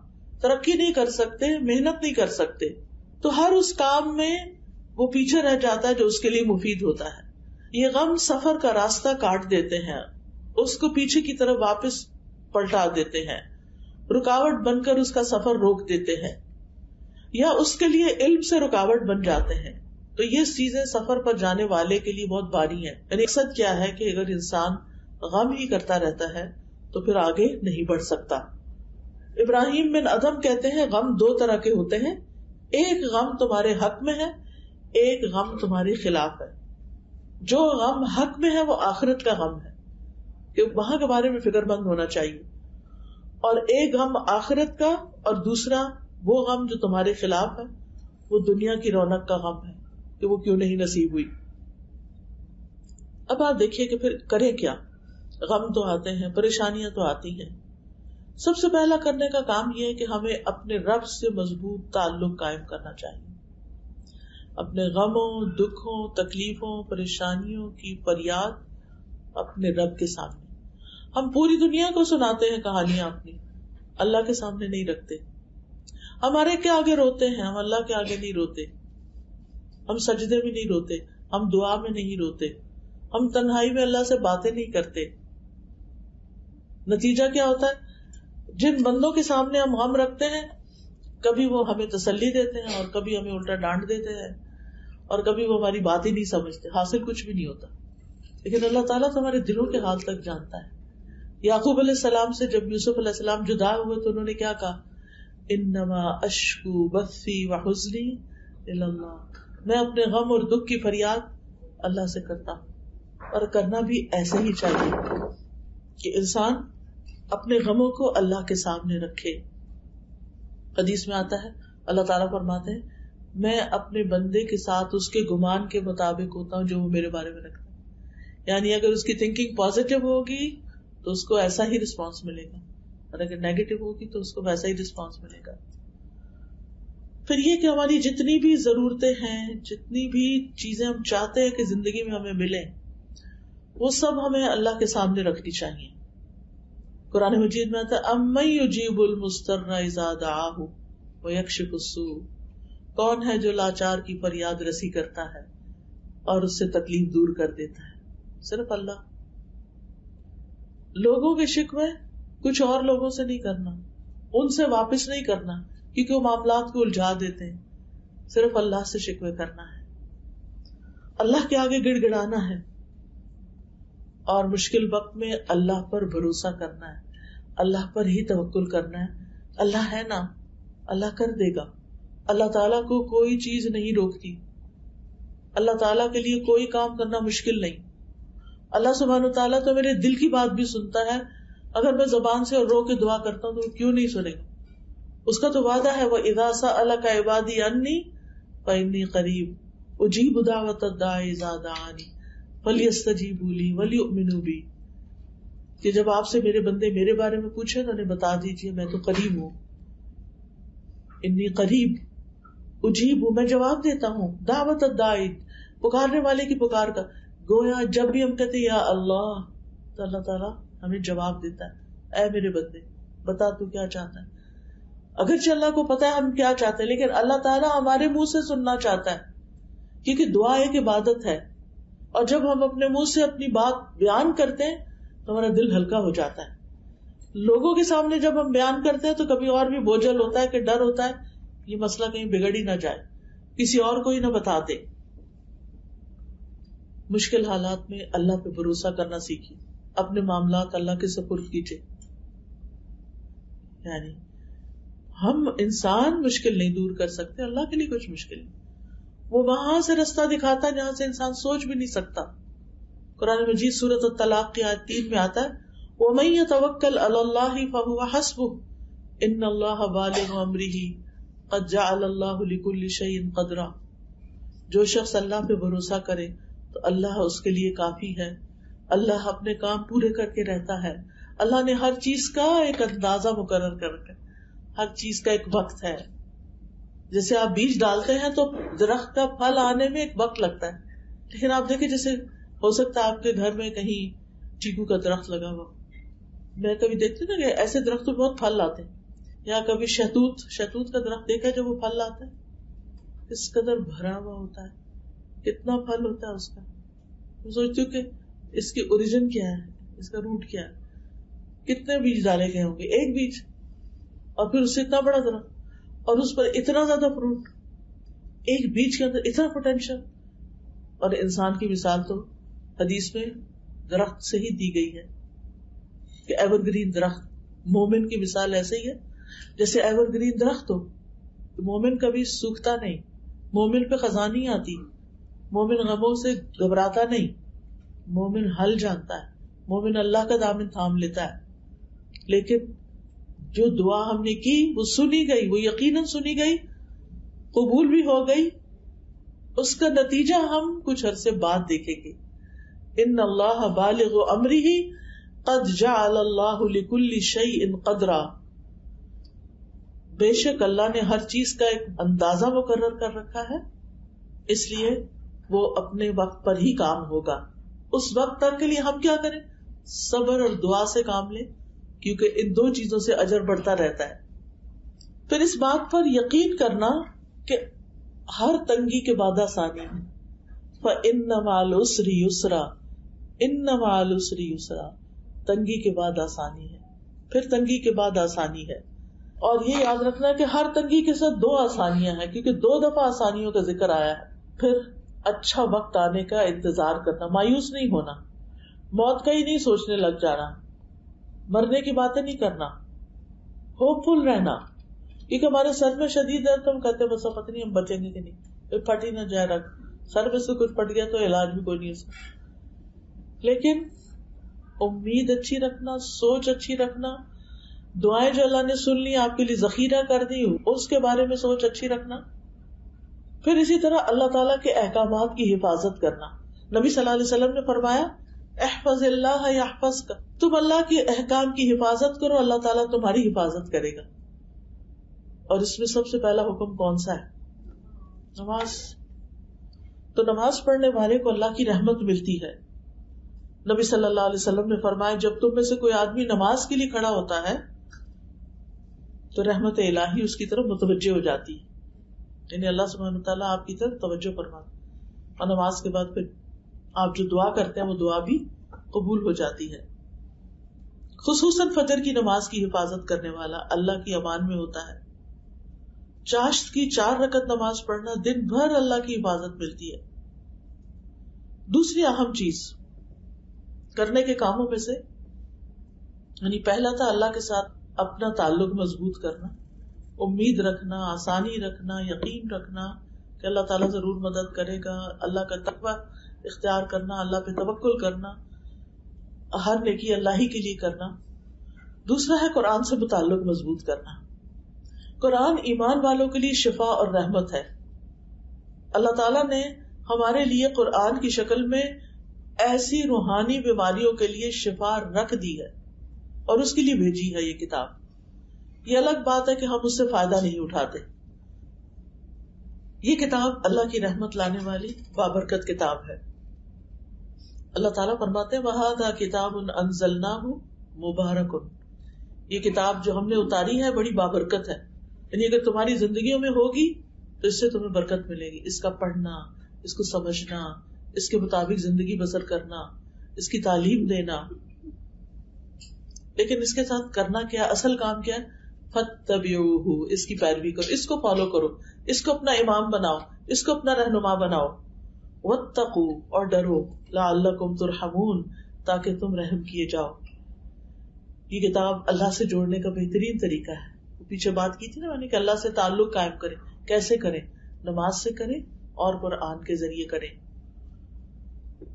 ترقی نہیں کر سکتے، محنت نہیں کر سکتے. تو ہر اس کام میں وہ پیچھے رہ جاتا ہے جو اس کے لیے مفید ہوتا ہے. یہ غم سفر کا راستہ کاٹ دیتے ہیں، اس کو پیچھے کی طرف واپس پلٹا دیتے ہیں، رکاوٹ بن کر اس کا سفر روک دیتے ہیں، یا اس کے لیے علم سے رکاوٹ بن جاتے ہیں. تو یہ چیزیں سفر پر جانے والے کے لیے بہت بھاری ہیں. یعنی مقصد کیا ہے کہ اگر انسان غم ہی کرتا رہتا ہے تو پھر آگے نہیں بڑھ سکتا. ابراہیم بن ادم کہتے ہیں غم دو طرح کے ہوتے ہیں، ایک غم تمہارے حق میں ہے، ایک غم تمہارے خلاف ہے. جو غم حق میں ہے وہ آخرت کا غم ہے کہ وہاں کے بارے میں فکر مند ہونا چاہیے، اور ایک غم آخرت کا، اور دوسرا وہ غم جو تمہارے خلاف ہے وہ دنیا کی رونق کا غم ہے کہ وہ کیوں نہیں نصیب ہوئی. اب آپ دیکھیے کہ پھر کریں کیا. غم تو آتے ہیں، پریشانیاں تو آتی ہیں. سب سے پہلا کرنے کا کام یہ ہے کہ ہمیں اپنے رب سے مضبوط تعلق قائم کرنا چاہیے. اپنے غموں، دکھوں، تکلیفوں، پریشانیوں کی فریاد اپنے رب کے سامنے. ہم پوری دنیا کو سناتے ہیں کہانیاں اپنی، اللہ کے سامنے نہیں رکھتے. ہمارے کے آگے روتے ہیں، ہم اللہ کے آگے نہیں روتے. ہم سجدے میں نہیں روتے، ہم دعا میں نہیں روتے، ہم تنہائی میں اللہ سے باتیں نہیں کرتے. نتیجہ کیا ہوتا ہے؟ جن بندوں کے سامنے ہم غم رکھتے ہیں، کبھی وہ ہمیں تسلی دیتے ہیں اور کبھی ہمیں الٹا ڈانٹ دیتے ہیں، اور کبھی وہ ہماری بات ہی نہیں سمجھتے. حاصل کچھ بھی نہیں ہوتا. لیکن اللہ تعالیٰ تو ہمارے دلوں کے حال تک جانتا ہے. یعقوب علیہ السلام سے جب یوسف علیہ السلام جدا ہوئے تو انہوں نے کیا کہا؟ انما اشکو بثی وحزنی الی اللہ. میں اپنے غم اور دکھ کی فریاد اللہ سے کرتا ہوں. اور کرنا بھی ایسے ہی چاہیے کہ انسان اپنے غموں کو اللہ کے سامنے رکھے. حدیث میں آتا ہے اللہ تعالیٰ فرماتے ہیں میں اپنے بندے کے ساتھ اس کے گمان کے مطابق ہوتا ہوں جو وہ میرے بارے میں رکھتا ہے. یعنی اگر اس کی تھنکنگ پازیٹیو ہوگی تو اس کو ایسا ہی رسپانس ملے گا، اور اگر نیگیٹو ہوگی تو اس کو ویسا ہی رسپانس ملے گا. پھر یہ کہ ہماری جتنی بھی ضرورتیں ہیں، جتنی بھی چیزیں ہم چاہتے ہیں کہ زندگی میں ہمیں ملیں، وہ سب ہمیں اللہ کے سامنے رکھنی چاہیے. قرآن مجید میں آتا ہے امن یجیب المضطر اذا دعاہ ویکشف السوء. کون ہے جو لاچار کی فریاد رسی کرتا ہے اور اس سے تکلیف دور کر دیتا ہے؟ صرف اللہ. لوگوں کے شکوے کچھ اور لوگوں سے نہیں کرنا، ان سے واپس نہیں کرنا کیونکہ وہ معاملات کو الجھا دیتے ہیں. صرف اللہ سے شکوے کرنا ہے، اللہ کے آگے گڑ گڑانا ہے، اور مشکل وقت میں اللہ پر بھروسہ کرنا ہے، اللہ پر ہی توکل کرنا ہے. اللہ ہے نا، اللہ کر دے گا. اللہ تعالیٰ کو کوئی چیز نہیں روکتی. اللہ تعالیٰ کے لیے کوئی کام کرنا مشکل نہیں. اللہ سبحانہ وتعالیٰ تو میرے دل کی بات بھی سنتا ہے. اگر میں زبان سے اور رو کے دعا کرتا ہوں تو کیوں نہیں سنے گا؟ اس کا تو وعدہ ہے وَإِذَا سَأَلَكَ عِبَادِي عَنِّي فَإِنِّي قَرِيبٌ أُجِيبُ دَعْوَةَ الدَّاعِ إِذَا دَعَانِ فَلْيَسْتَجِيبُوا لِي وَلْيُؤْمِنُوا بِي. کہ جب آپ سے میرے بندے میرے بارے میں پوچھیں تو انہیں بتا دیجیے میں تو قریب ہوں. انی قریب، اجیب ہوں، میں جواب دیتا ہوں. دعوت الداعی، پکارنے والے کی پکار کا. گویا جب بھی ہم کہتے یا اللہ تو اللہ تعالیٰ ہمیں جواب دیتا ہے اے میرے بندے بتا تو کیا چاہتا ہے. اگرچہ اللہ کو پتا ہے ہم کیا چاہتے ہیں، لیکن اللہ تعالیٰ ہمارے منہ سے سننا چاہتا ہے کیونکہ دعا ایک عبادت ہے. اور جب ہم اپنے منہ سے اپنی بات بیان کرتے ہیں تو ہمارا دل ہلکا ہو جاتا ہے. لوگوں کے سامنے جب ہم بیان کرتے ہیں تو کبھی اور بھی بوجھل ہوتا ہے کہ ڈر ہوتا ہے یہ مسئلہ کہیں بگڑ ہی نہ جائے، کسی اور کو ہی نہ بتا دے. مشکل حالات میں اللہ پہ بھروسہ کرنا سیکھیے، اپنے معاملات اللہ کے سپرد کیجیے. یعنی ہم انسان مشکل نہیں دور کر سکتے، اللہ کے لیے کچھ مشکل نہیں. وہ وہاں سے رستہ دکھاتا ہے جہاں سے انسان سوچ بھی نہیں سکتا. قرآن مجید سورۃ الطلاق کی آیت 3 میں آتا ہے وَمَن يَتَوَكَّلْ عَلَى اللَّهِ فَهُوَ حَسْبُهُ إِنَّ اللَّهَ بَالِغُ أَمْرِهِ قَدْ جَعَلَ اللَّهُ لِكُلِّ شَيْءٍ قَدْرًا. جو شخص اللہ پہ بھروسہ کرے تو اللہ اس کے لیے کافی ہے. اللہ اپنے کام پورے کر کے رہتا ہے. اللہ نے ہر چیز کا ایک اندازہ مقرر کر رکھا ہے، ہر چیز کا ایک وقت ہے. جیسے آپ بیج ڈالتے ہیں تو درخت کا پھل آنے میں ایک وقت لگتا ہے، لیکن آپ دیکھیں جیسے ہو سکتا ہے آپ کے گھر میں کہیں چیکو کا درخت لگا ہوا. میں کبھی دیکھتی نا کہ ایسے درخت تو بہت پھل لاتے ہیں, یا کبھی شہتوت کا درخت دیکھا جب وہ پھل لاتا ہے کس قدر بھرا ہوا ہوتا ہے, کتنا پھل ہوتا ہے اس کا. میں سوچتی ہوں کہ اس کی اوریجن کیا ہے, اس کا روٹ کیا ہے, کتنے بیج ڈالے گئے ہوں گے, ایک بیج, اور پھر اس سے اتنا بڑا درخت, اور اس پر اتنا زیادہ فروٹ, ایک بیج کے اندر اتنا پوٹینشیل. اور انسان کی مثال تو حدیث میں درخت سے ہی دی گئی ہے کہ ایور گرین درخت. مومن کی مثال ایسے ہی ہے جیسے ایور گرین درخت ہو. مومن کبھی سوکھتا نہیں, مومن پہ خزاں نہیں آتی, مومن غموں سے گھبراتا نہیں, مومن حل جانتا ہے, مومن اللہ کا دامن تھام لیتا ہے. لیکن جو دعا ہم نے کی وہ سنی گئی, وہ یقیناً سنی گئی, قبول بھی ہو گئی. اس کا نتیجہ ہم کچھ عرصے بعد دیکھیں گے. ان اللہ بالغ امرہ قد جعل اللہ لکل شیء قدرا. بے شک اللہ نے ہر چیز کا ایک اندازہ مقرر کر رکھا ہے, اس لیے وہ اپنے وقت پر ہی کام ہوگا. اس وقت تک کے لیے ہم کیا کریں؟ صبر اور دعا سے کام لیں, کیونکہ ان دو چیزوں سے اجر بڑھتا رہتا ہے. پھر اس بات پر یقین کرنا کہ ہر تنگی کے بعد آسانی ہے. فَإِنَّ مَعَ الْعُسْرِ يُسْرًا, إِنَّ مَعَ الْعُسْرِ يُسْرًا. تنگی کے بعد آسانی ہے, پھر تنگی کے بعد آسانی ہے. اور یہ یاد رکھنا کہ ہر تنگی کے ساتھ دو آسانیاں ہیں, کیونکہ 2 دفعہ آسانیوں کا ذکر آیا ہے. پھر اچھا وقت آنے کا انتظار کرنا, مایوس نہیں ہونا, موت کا ہی نہیں سوچنے لگ جانا, مرنے کی باتیں نہیں کرنا, ہوپ فل رہنا. کیونکہ ہمارے سر میں شدید درد, تو ہم کہتے ہیں بس پتہ نہیں ہم بچیں گے کہ نہیں, پھٹ ہی نہ جائے رکھ, سر میں سے کچھ پھٹ گیا تو علاج بھی کوئی نہیں اس کا. لیکن امید اچھی رکھنا, سوچ اچھی رکھنا, دعائیں جو اللہ نے سن لی آپ کے لیے ذخیرہ کر دی, اس کے بارے میں سوچ اچھی رکھنا. پھر اسی طرح اللہ تعالیٰ کے احکامات کی حفاظت کرنا. نبی صلی اللہ علیہ وسلم نے فرمایا احفظ اللہ یحفظک, تم اللہ کے احکام کی حفاظت کرو, اللہ تعالیٰ تمہاری حفاظت کرے گا. اور اس میں سب سے پہلا حکم کون سا ہے؟ نماز. تو نماز پڑھنے والے کو اللہ کی رحمت ملتی ہے. نبی صلی اللہ علیہ وسلم نے فرمایا جب تم میں سے کوئی آدمی نماز کے لیے کھڑا ہوتا ہے تو رحمت الہی اس کی طرف متوجہ ہو جاتی ہے, یعنی اللہ سبحانہ وتعالیٰ آپ کی طرف توجہ فرماتا, اور نماز کے بعد پھر آپ جو دعا کرتے ہیں وہ دعا بھی قبول ہو جاتی ہے. خصوصاً فجر کی نماز کی حفاظت کرنے والا اللہ کی امان میں ہوتا ہے. چاشت کی 4 رکعت نماز پڑھنا دن بھر اللہ کی حفاظت ملتی ہے. دوسری اہم چیز کرنے کے کاموں میں سے, یعنی پہلا تھا اللہ کے ساتھ اپنا تعلق مضبوط کرنا, امید رکھنا, آسانی رکھنا, یقین رکھنا کہ اللہ تعالیٰ ضرور مدد کرے گا, اللہ کا تقوی اختیار کرنا, اللہ پہ توکل کرنا, ہر نیکی اللہ ہی کے لیے کرنا. دوسرا ہے قرآن سے متعلق مضبوط کرنا. قرآن ایمان والوں کے لیے شفا اور رحمت ہے. اللہ تعالیٰ نے ہمارے لیے قرآن کی شکل میں ایسی روحانی بیماریوں کے لیے شفا رکھ دی ہے اور اس کے لیے بھیجی ہے یہ کتاب. یہ الگ بات ہے کہ ہم اس سے فائدہ نہیں اٹھاتے. یہ کتاب اللہ کی رحمت لانے والی بابرکت کتاب ہے. اللہ تعالیٰ فرماتے ہیں وَهَذَا كِتَابٌ أَنزَلْنَاهُ مُبَارَكٌ, یہ کتاب جو ہم نے اتاری ہے بڑی بابرکت ہے. یعنی اگر تمہاری زندگیوں میں ہوگی تو اس سے تمہیں برکت ملے گی. اس کا پڑھنا, اس کو سمجھنا, اس کے مطابق زندگی بسر کرنا, اس کی تعلیم دینا. لیکن اس کے ساتھ کرنا کیا, اصل کام کیا ہے؟ فَاتَّبِعُوهُ, اس کی پیروی کرو, اس کو فالو کرو, اس کو اپنا امام بناؤ, اس کو اپنا رہنما بناؤ. وَاتَّقُوا, اور ڈرو, لَعَلَّكُمْ تُرْحَمُونَ, تاکہ تم رحم کیے جاؤ. یہ کتاب اللہ سے جوڑنے کا بہترین طریقہ ہے. پیچھے بات کی تھی نا میں نے کہ اللہ سے تعلق قائم کریں. کیسے کریں؟ نماز سے کریں اور قرآن کے ذریعے کریں.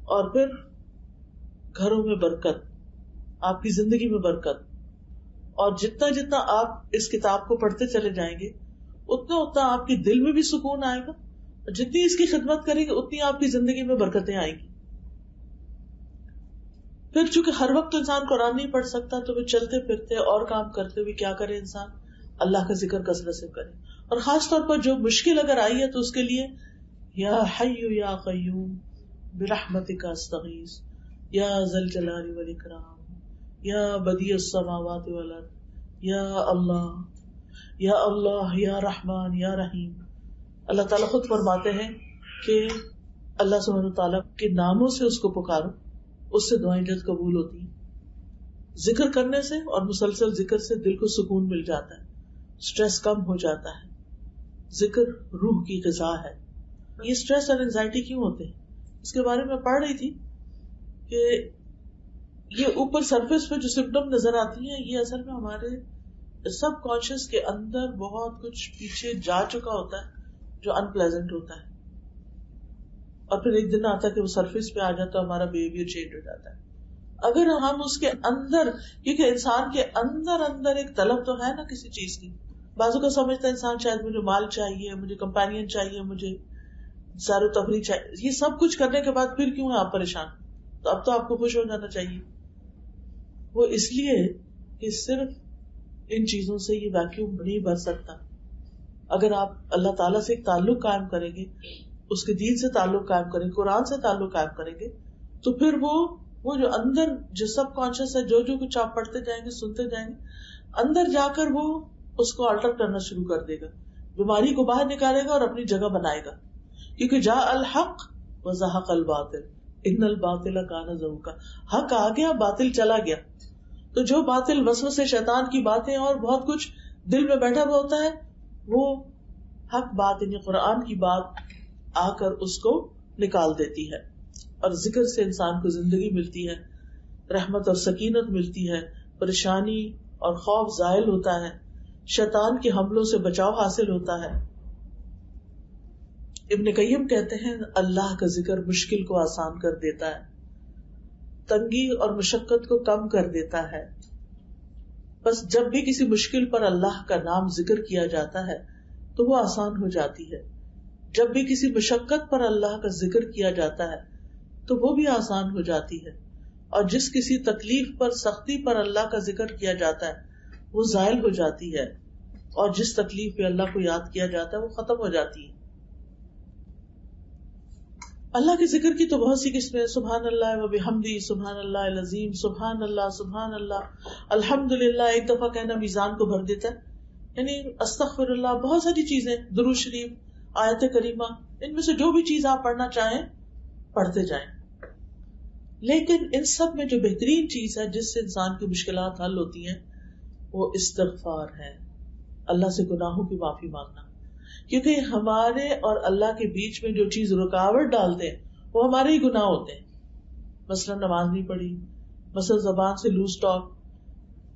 اور پھر گھروں میں برکت, آپ کی زندگی میں برکت, اور جتنا جتنا آپ اس کتاب کو پڑھتے چلے جائیں گے اتنا اتنا آپ کے دل میں بھی سکون آئے گا, اور جتنی اس کی خدمت کریں گے اتنی آپ کی زندگی میں برکتیں آئیں گی. پھر چونکہ ہر وقت انسان قرآن نہیں پڑھ سکتا تو پھر چلتے پھرتے اور کام کرتے ہوئے کیا کرے انسان؟ اللہ کا ذکر کثرت سے کرے. اور خاص طور پر جو مشکل اگر آئی ہے تو اس کے لیے یا حی یا قیوم برحمتک استغیث یا ذا الجلال والاکرام یا بدیع السماوات والارض یا اللہ یا رحمان یا رحیم. اللہ تعالیٰ خود فرماتے ہیں کہ اللہ سبحانہ تعالیٰ کے ناموں سے اس کو پکارو، اس سے دعائیں جلد قبول ہوتی ہیں. ذکر کرنے سے اور مسلسل ذکر سے دل کو سکون مل جاتا ہے، سٹریس کم ہو جاتا ہے. ذکر روح کی غذا ہے. یہ سٹریس اور انزائٹی کیوں ہوتے ہیں اس کے بارے میں پڑھ رہی تھی کہ یہ اوپر سرفیس پہ جو سمپٹم نظر آتی ہیں یہ اصل میں ہمارے سب کانشیس کے اندر بہت کچھ پیچھے جا چکا ہوتا ہے جو ان پلیزنٹ ہوتا ہے، اور پھر ایک دن آتا ہے کہ وہ سرفیس پہ آ جاتا ہے، ہمارا بیہیویئر چینج ہو جاتا ہے. اگر ہم اس کے اندر، کیونکہ انسان کے اندر ایک طلب تو ہے نا کسی چیز کی. بازو کا سمجھتا ہے انسان شاید مجھے مال چاہیے، مجھے کمپینین چاہیے، مجھے سیر و تفریح چاہیے. یہ سب کچھ کرنے کے بعد پھر کیوں ہے آپ پریشان؟ تو اب تو آپ کو خوش ہو جانا چاہیے. وہ اس لیے کہ صرف ان چیزوں سے یہ ویکیوم نہیں بھر سکتا. اگر آپ اللہ تعالیٰ سے ایک تعلق قائم کریں گے، اس کے دین سے تعلق قائم کریں گے، قرآن سے تعلق قائم کریں گے، تو پھر وہ جو اندر جو سب کانشیس ہے، جو کچھ آپ پڑھتے جائیں گے، سنتے جائیں گے، اندر جا کر وہ اس کو الٹر کرنا شروع کر دے گا، بیماری کو باہر نکالے گا اور اپنی جگہ بنائے گا. کیونکہ جاء الحق وزہق الباطل ان الباطل کان زہوقا. حق آ گیا، باطل چلا گیا. تو جو باطل وسوسے شیطان کی باتیں اور بہت کچھ دل میں بیٹھا ہوا ہوتا ہے، وہ حق بات یعنی قرآن کی بات آ کر اس کو نکال دیتی ہے. اور ذکر سے انسان کو زندگی ملتی ہے، رحمت اور سکینت ملتی ہے، پریشانی اور خوف زائل ہوتا ہے، شیطان کے حملوں سے بچاؤ حاصل ہوتا ہے. ابن قیم کہتے ہیں اللہ کا ذکر مشکل کو آسان کر دیتا ہے، تنگی اور مشقت کو کم کر دیتا ہے. بس جب بھی کسی مشکل پر اللہ کا نام ذکر کیا جاتا ہے تو وہ آسان ہو جاتی ہے. جب بھی کسی مشقت پر اللہ کا ذکر کیا جاتا ہے تو وہ بھی آسان ہو جاتی ہے. اور جس کسی تکلیف پر، سختی پر اللہ کا ذکر کیا جاتا ہے وہ زائل ہو جاتی ہے. اور جس تکلیف پہ اللہ کو یاد کیا جاتا ہے وہ ختم ہو جاتی ہے. اللہ کے ذکر کی تو بہت سی قسمیں، سبحان اللہ و بحمدی، سبحان اللہ العظیم، سبحان اللہ، الحمدللہ. ایک دفعہ کہنا میزان کو بھر دیتا ہے. یعنی استغفر اللہ، بہت ساری چیزیں، درود شریف، آیت کریمہ، ان میں سے جو بھی چیز آپ پڑھنا چاہیں پڑھتے جائیں. لیکن ان سب میں جو بہترین چیز ہے جس سے انسان کی مشکلات حل ہوتی ہیں وہ استغفار ہے، اللہ سے گناہوں کی معافی مانگنا. کیونکہ ہمارے اور اللہ کے بیچ میں جو چیز رکاوٹ ڈالتے ہیں وہ ہمارے ہی گناہ ہوتے ہیں. مثلا نماز نہیں پڑھی، مثلا زبان سے لوز ٹاک،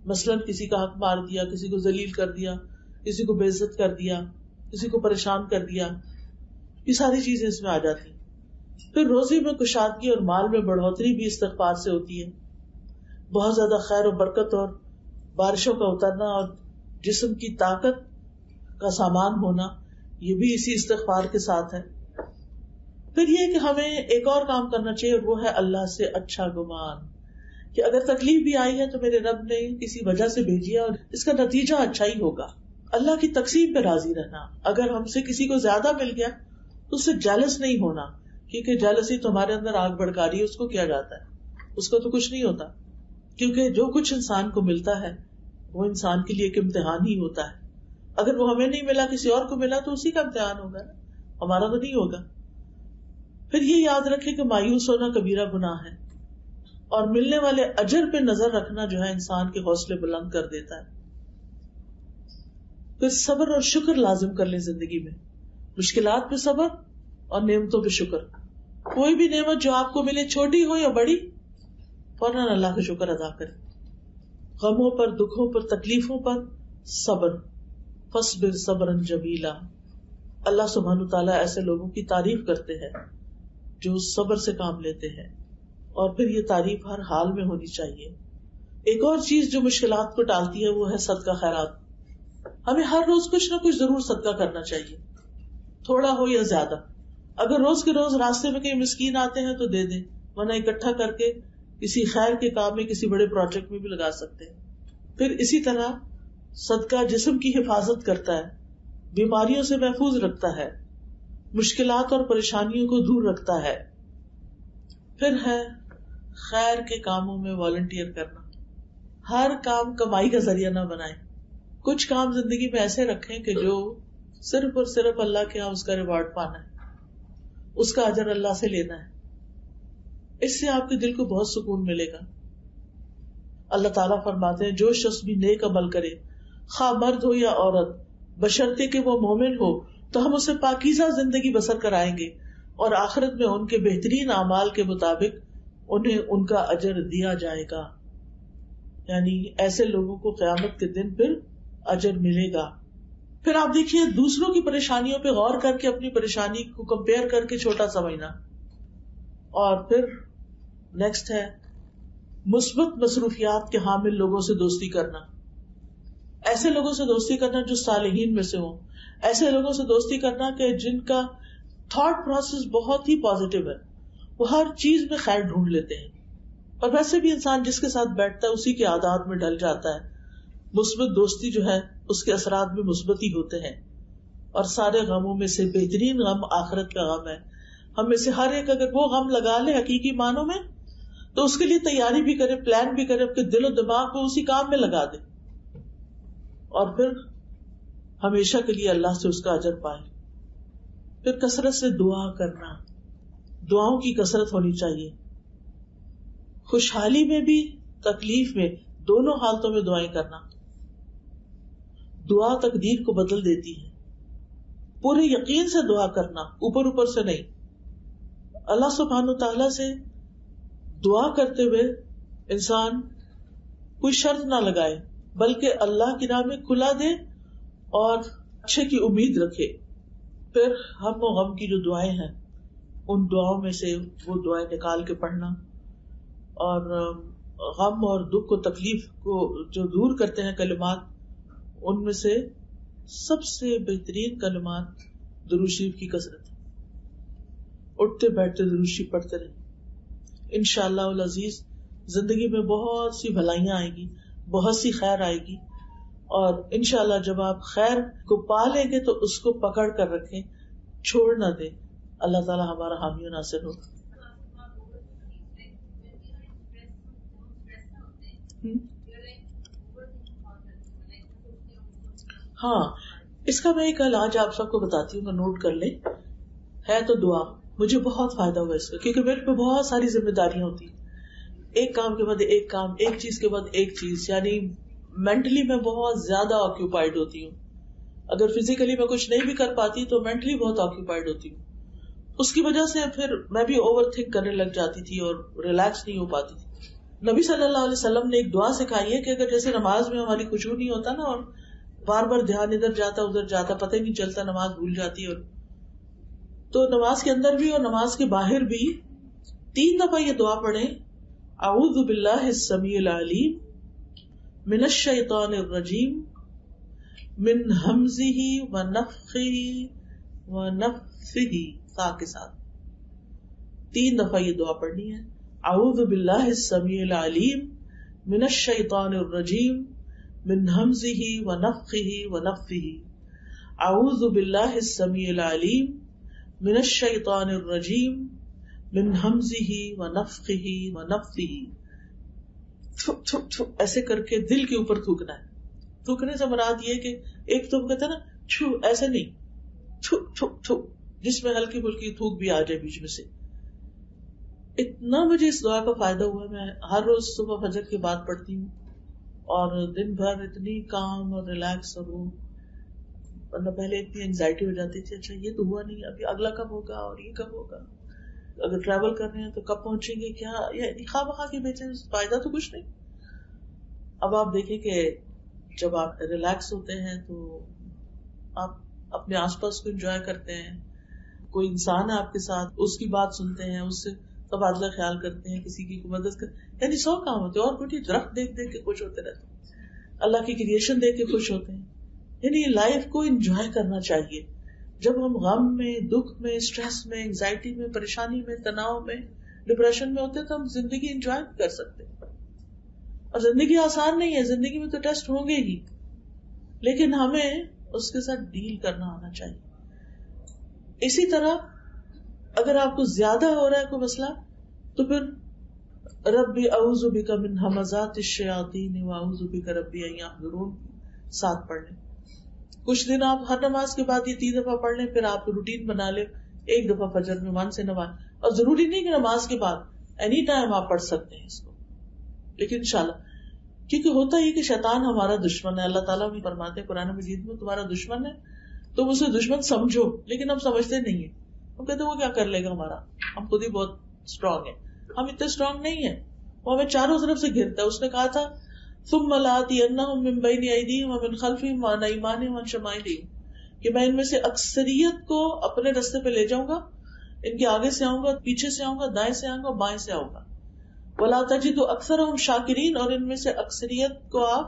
مثلا کسی کا حق مار دیا، کسی کو ذلیل کر دیا، کسی کو بے عزت کر دیا، کسی کو پریشان کر دیا، یہ ساری چیزیں اس میں آ جاتی ہیں. پھر روزی میں کشادگی اور مال میں بڑھوتری بھی استغفار سے ہوتی ہے. بہت زیادہ خیر و برکت اور بارشوں کا اترنا اور جسم کی طاقت کا سامان ہونا، یہ بھی اسی استغفار کے ساتھ ہے. پھر یہ کہ ہمیں ایک اور کام کرنا چاہیے اور وہ ہے اللہ سے اچھا گمان، کہ اگر تکلیف بھی آئی ہے تو میرے رب نے کسی وجہ سے بھیجی ہے اور اس کا نتیجہ اچھا ہی ہوگا. اللہ کی تقسیم پہ راضی رہنا. اگر ہم سے کسی کو زیادہ مل گیا تو اس سے جیلس نہیں ہونا، کیونکہ جیلسی تو ہمارے اندر آگ بھڑکا رہی ہے، اس کو کیا جاتا ہے، اس کو تو کچھ نہیں ہوتا. کیونکہ جو کچھ انسان کو ملتا ہے وہ انسان کے لیے ایک امتحان ہی ہوتا ہے. اگر وہ ہمیں نہیں ملا، کسی اور کو ملا تو اسی کا امتحان ہوگا نا، ہمارا تو نہیں ہوگا. پھر یہ یاد رکھے کہ مایوس ہونا کبیرہ گناہ ہے، اور ملنے والے اجر پہ نظر رکھنا جو ہے انسان کے حوصلے بلند کر دیتا ہے. پھر صبر اور شکر لازم کر لیں زندگی میں، مشکلات پہ صبر اور نعمتوں پہ شکر. کوئی بھی نعمت جو آپ کو ملے، چھوٹی ہو یا بڑی، فوراً اللہ کا شکر ادا کریں. غموں پر، دکھوں پر، تکلیفوں پر صبر، فاصبر صبرا جمیلا. اللہ سبحانہ تعالیٰ ایسے لوگوں کی تعریف کرتے ہیں جو صبر سے کام لیتے ہیں، اور پھر یہ تعریف ہر حال میں ہونی چاہیے. ایک اور چیز جو مشکلات کو ٹالتی ہے وہ ہے صدقہ خیرات. ہمیں ہر روز کچھ نہ کچھ ضرور صدقہ کرنا چاہیے، تھوڑا ہو یا زیادہ. اگر روز کے روز راستے میں کہیں مسکین آتے ہیں تو دے دیں، ورنہ اکٹھا کر کے کسی خیر کے کام میں، کسی بڑے پروجیکٹ میں بھی لگا سکتے ہیں. پھر اسی طرح صدقہ جسم کی حفاظت کرتا ہے، بیماریوں سے محفوظ رکھتا ہے، مشکلات اور پریشانیوں کو دور رکھتا ہے. پھر ہے خیر کے کاموں میں والنٹیئر کرنا. ہر کام کمائی کا ذریعہ نہ بنائیں. کچھ کام زندگی میں ایسے رکھیں کہ جو صرف اور صرف اللہ کے یہاں اس کا ریوارڈ پانا ہے, اس کا اجر اللہ سے لینا ہے. اس سے آپ کے دل کو بہت سکون ملے گا. اللہ تعالیٰ فرماتے ہیں جو شخص بھی نیک عمل کرے, خواہ مرد ہو یا عورت, بشرطے کہ وہ مومن ہو, تو ہم اسے پاکیزہ زندگی بسر کرائیں گے اور آخرت میں ان کے بہترین اعمال کے مطابق انہیں ان کا اجر دیا جائے گا. یعنی ایسے لوگوں کو قیامت کے دن پھر اجر ملے گا. پھر آپ دیکھیے دوسروں کی پریشانیوں پہ غور کر کے اپنی پریشانی کو کمپیئر کر کے چھوٹا سمجھنا. اور پھر نیکسٹ ہے مثبت مصروفیات کے حامل لوگوں سے دوستی کرنا. ایسے لوگوں سے دوستی کرنا جو صالحین میں سے ہوں, ایسے لوگوں سے دوستی کرنا کہ جن کا تھاٹ پروسیس بہت ہی پازیٹیو ہے, وہ ہر چیز میں خیر ڈھونڈ لیتے ہیں. اور ویسے بھی انسان جس کے ساتھ بیٹھتا ہے اسی کے عادات میں ڈل جاتا ہے. مثبت دوستی جو ہے اس کے اثرات بھی مثبت ہی ہوتے ہیں. اور سارے غموں میں سے بہترین غم آخرت کا غم ہے. ہم میں سے ہر ایک اگر وہ غم لگا لے حقیقی معنوں میں تو اس کے لیے تیاری بھی کرے, پلان بھی کرے, اپنے دل و دماغ کو اسی کام میں لگا دے اور پھر ہمیشہ کے لیے اللہ سے اس کا اجر پائے. پھر کثرت سے دعا کرنا, دعاؤں کی کثرت ہونی چاہیے. خوشحالی میں بھی تکلیف میں دونوں حالتوں میں دعائیں کرنا. دعا تقدیر کو بدل دیتی ہے. پورے یقین سے دعا کرنا, اوپر اوپر سے نہیں. اللہ سبحانہ تعالیٰ سے دعا کرتے ہوئے انسان کوئی شرط نہ لگائے بلکہ اللہ کی راہ میں کھلا دے اور اچھے کی امید رکھے. پھر ہم و غم کی جو دعائیں ہیں ان دعاؤں میں سے وہ دعائیں نکال کے پڑھنا, اور غم اور دکھ کو تکلیف کو جو دور کرتے ہیں کلمات, ان میں سے سب سے بہترین کلمات درود شریف کی کثرت. اٹھتے بیٹھتے درود شریف پڑھتے رہیں. انشاءاللہ العزیز زندگی میں بہت سی بھلائیاں آئیں گی, بہت سی خیر آئے گی, اور انشاءاللہ جب آپ خیر کو پا لیں گے تو اس کو پکڑ کر رکھیں, چھوڑ نہ دیں. اللہ تعالیٰ ہمارا حامی و ناصر ہو. ہاں, اس کا میں ایک علاج آپ سب کو بتاتی ہوں, نوٹ کر لیں. ہے تو دعا, مجھے بہت فائدہ ہوا اس کا, کیونکہ میرے پہ بہت ساری ذمہ داریاں ہوتی ہیں, ایک کام کے بعد ایک کام, ایک چیز کے بعد ایک چیز. یعنی مینٹلی میں بہت زیادہ آکیوپائڈ ہوتی ہوں. اگر فزیکلی میں کچھ نہیں بھی کر پاتی تو مینٹلی بہت آکیوپائڈ ہوتی ہوں. اس کی وجہ سے پھر میں بھی اوور تھنک کرنے لگ جاتی تھی اور ریلیکس نہیں ہو پاتی تھی. نبی صلی اللہ علیہ وسلم نے ایک دعا سکھائی ہے کہ اگر جیسے نماز میں ہماری خشوع نہیں ہوتا نا, اور بار بار دھیان ادھر جاتا ادھر جاتا, پتہ ہی نہیں چلتا, نماز بھول جاتی, اور تو نماز کے اندر بھی اور نماز کے باہر بھی 3 دفعہ یہ دعا پڑھیں, اعوذ باللہ السمیع العلیم من الشیطان الرجیم من ہمزہ ونفخہ ونفثہ, تا کے ساتھ 3 دفعہ یہ دعا پڑھنی ہے. اعوذ باللہ السمیع العلیم من الشیطان الرجیم من ہمزہ ونفخہ ونفثہ. اعوذ باللہ السمیع العلیم من الشیطان الرجیم من ہمزہ ونفخہ ونفثہ. ایسے کر کے دل کے اوپر تھوکنا ہے. تھوکنے سے مراد یہ کہ ایک تو کہتے ہیں نا چھو, ایسے نہیں, تھو تھو تھو, جس میں ہلکی پھلکی تھوک بھی آ جائے بیچ میں سے. اتنا مجھے اس دعا کا فائدہ ہوا, میں ہر روز صبح فجر کی بات پڑھتی ہوں اور دن بھر اتنی کام اور ریلیکس, اور وہ ورنہ پہلے اتنی انزائٹی ہو جاتی تھی, اچھا یہ تو ہوا نہیں, ابھی اگلا کب ہوگا اور یہ کب ہوگا, اگر ٹریول کر رہے ہیں تو کب پہنچیں گے, کیا یہ خواہ بخواہ کے بیچے, فائدہ تو کچھ نہیں. اب آپ دیکھیں کہ جب آپ ریلیکس ہوتے ہیں تو آپ اپنے آس پاس کو انجوائے کرتے ہیں, کوئی انسان ہے آپ کے ساتھ, اس کی بات سنتے ہیں, اس سے تبادلہ خیال کرتے ہیں, کسی کی مدد کرتے, یعنی 100 کام ہوتے ہیں. اور کچھ درخت دیکھ دیکھ کے خوش ہوتے رہتے ہیں, اللہ کی کریشن دیکھ کے خوش ہوتے ہیں. یعنی لائف کو انجوائے کرنا چاہیے. جب ہم غم میں, دکھ میں, اسٹریس میں, انگزائٹی میں, پریشانی میں, تناؤ میں, ڈپریشن میں ہوتے ہیں تو ہم زندگی انجوائے کر سکتے ہیں. اور زندگی آسان نہیں ہے, زندگی میں تو ٹیسٹ ہوں گے ہی, لیکن ہمیں اس کے ساتھ ڈیل کرنا آنا چاہیے. اسی طرح اگر آپ کو زیادہ ہو رہا ہے کوئی مسئلہ تو پھر ربی اعوذ بک من ہمزات الشیاطین واعوذ بک ربی ان یحضرون 7 پڑھ لیں. کچھ دن آپ ہر نماز کے بعد یہ 3 دفعہ پڑھ لیں، پھر آپ روٹین بنا لیں 1 دفعہ فجر میں 1 سے نماز. اور ضروری نہیں کہ نماز کے بعد، اینی ٹائم آپ پڑھ سکتے ہیں اس کو. لیکن انشاءاللہ، کیونکہ ہوتا یہ کہ شیطان ہمارا دشمن ہے. اللہ تعالیٰ بھی فرماتے ہیں قرآن مجید میں تمہارا دشمن ہے تم اسے دشمن سمجھو، لیکن ہم سمجھتے نہیں ہیں. ہم کہتے ہیں وہ کیا کر لے گا ہمارا، ہم خود ہی بہت اسٹرانگ ہیں. ہم اتنے اسٹرانگ نہیں ہیں، وہ ہمیں چاروں طرف سے گھرتا ہے. اس نے کہا تھا ثم لآتینہم من بین ایدیہم ومن خلفہم وعن ایمانہم وعن شمائلہم، کہ میں ان میں سے اکثریت کو اپنے راستے پہ لے جاؤں گا، ان کے آگے سے آؤں گا، پیچھے سے آؤں گا، دائیں سے آؤں گا، بائیں سے آؤں گا. ولا تجد اکثرہم شاکرین، اور ان میں سے اکثریت کو آپ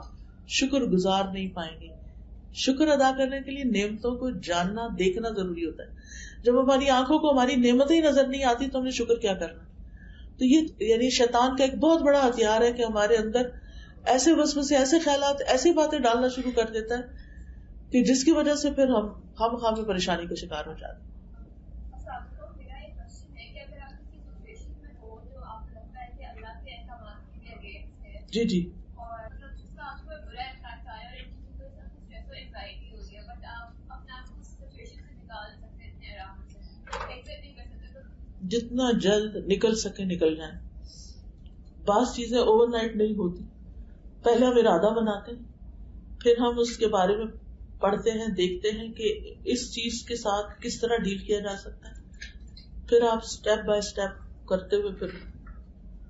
شکر گزار نہیں پائیں گے. شکر ادا کرنے کے لیے نعمتوں کو جاننا دیکھنا ضروری ہوتا ہے. جب ہماری آنکھوں کو ہماری نعمتیں ہی نظر نہیں آتی تو ہم نے شکر کیا کرنا. تو یہ یعنی شیطان کا ایک بہت بڑا ہتھیار ہے کہ ہمارے اندر ایسے وسوسے، ایسے خیالات، ایسی باتیں ڈالنا شروع کر دیتا ہے کہ جس کی وجہ سے پھر ہم خواہ میں پریشانی کا شکار ہو جاتے ہیں. جی جی جتنا جلد نکل سکے نکل جائیں. بعض چیزیں اوور نائٹ نہیں ہوتی. پہلے ہم ارادہ بناتے ہیں، پھر ہم اس کے بارے میں پڑھتے ہیں، دیکھتے ہیں کہ اس چیز کے ساتھ کس طرح ڈیل کیا جا سکتا ہے. پھر آپ سٹیپ بائی سٹیپ کرتے ہوئے پھر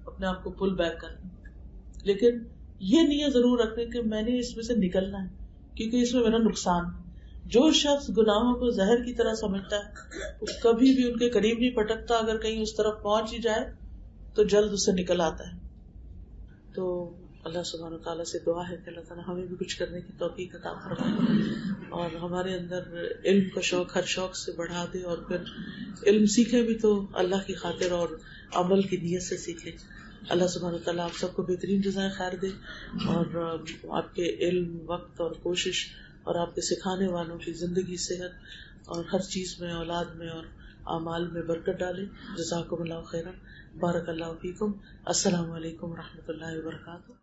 اپنے آپ کو پل بیک کریں. لیکن یہ نیت ضرور رکھیں کہ میں نے اس میں سے نکلنا ہے، کیونکہ اس میں میرا نقصان ہے. جو شخص گناہوں کو زہر کی طرح سمجھتا ہے وہ کبھی بھی ان کے قریب نہیں پٹکتا. اگر کہیں اس طرف پہنچ ہی جائے تو جلد اسے نکل آتا ہے. تو اللہ سبحانہ وتعالیٰ سے دعا ہے کہ اللہ تعالیٰ ہمیں بھی کچھ کرنے کی توفیق عطا فرمائے اور ہمارے اندر علم کا شوق ہر شوق سے بڑھا دے. اور پھر علم سیکھے بھی تو اللہ کی خاطر اور عمل کی نیت سے سیکھے. اللہ سبحانہ وتعالیٰ آپ سب کو بہترین جزائے خیر دے اور آپ کے علم، وقت اور کوشش اور آپ کے سکھانے والوں کی زندگی، صحت اور ہر چیز میں، اولاد میں اور اعمال میں برکت ڈالے. جزاکم اللہ خیرا. بارک اللہ فیکم. السلام علیکم و رحمۃ اللہ وبرکاتہ.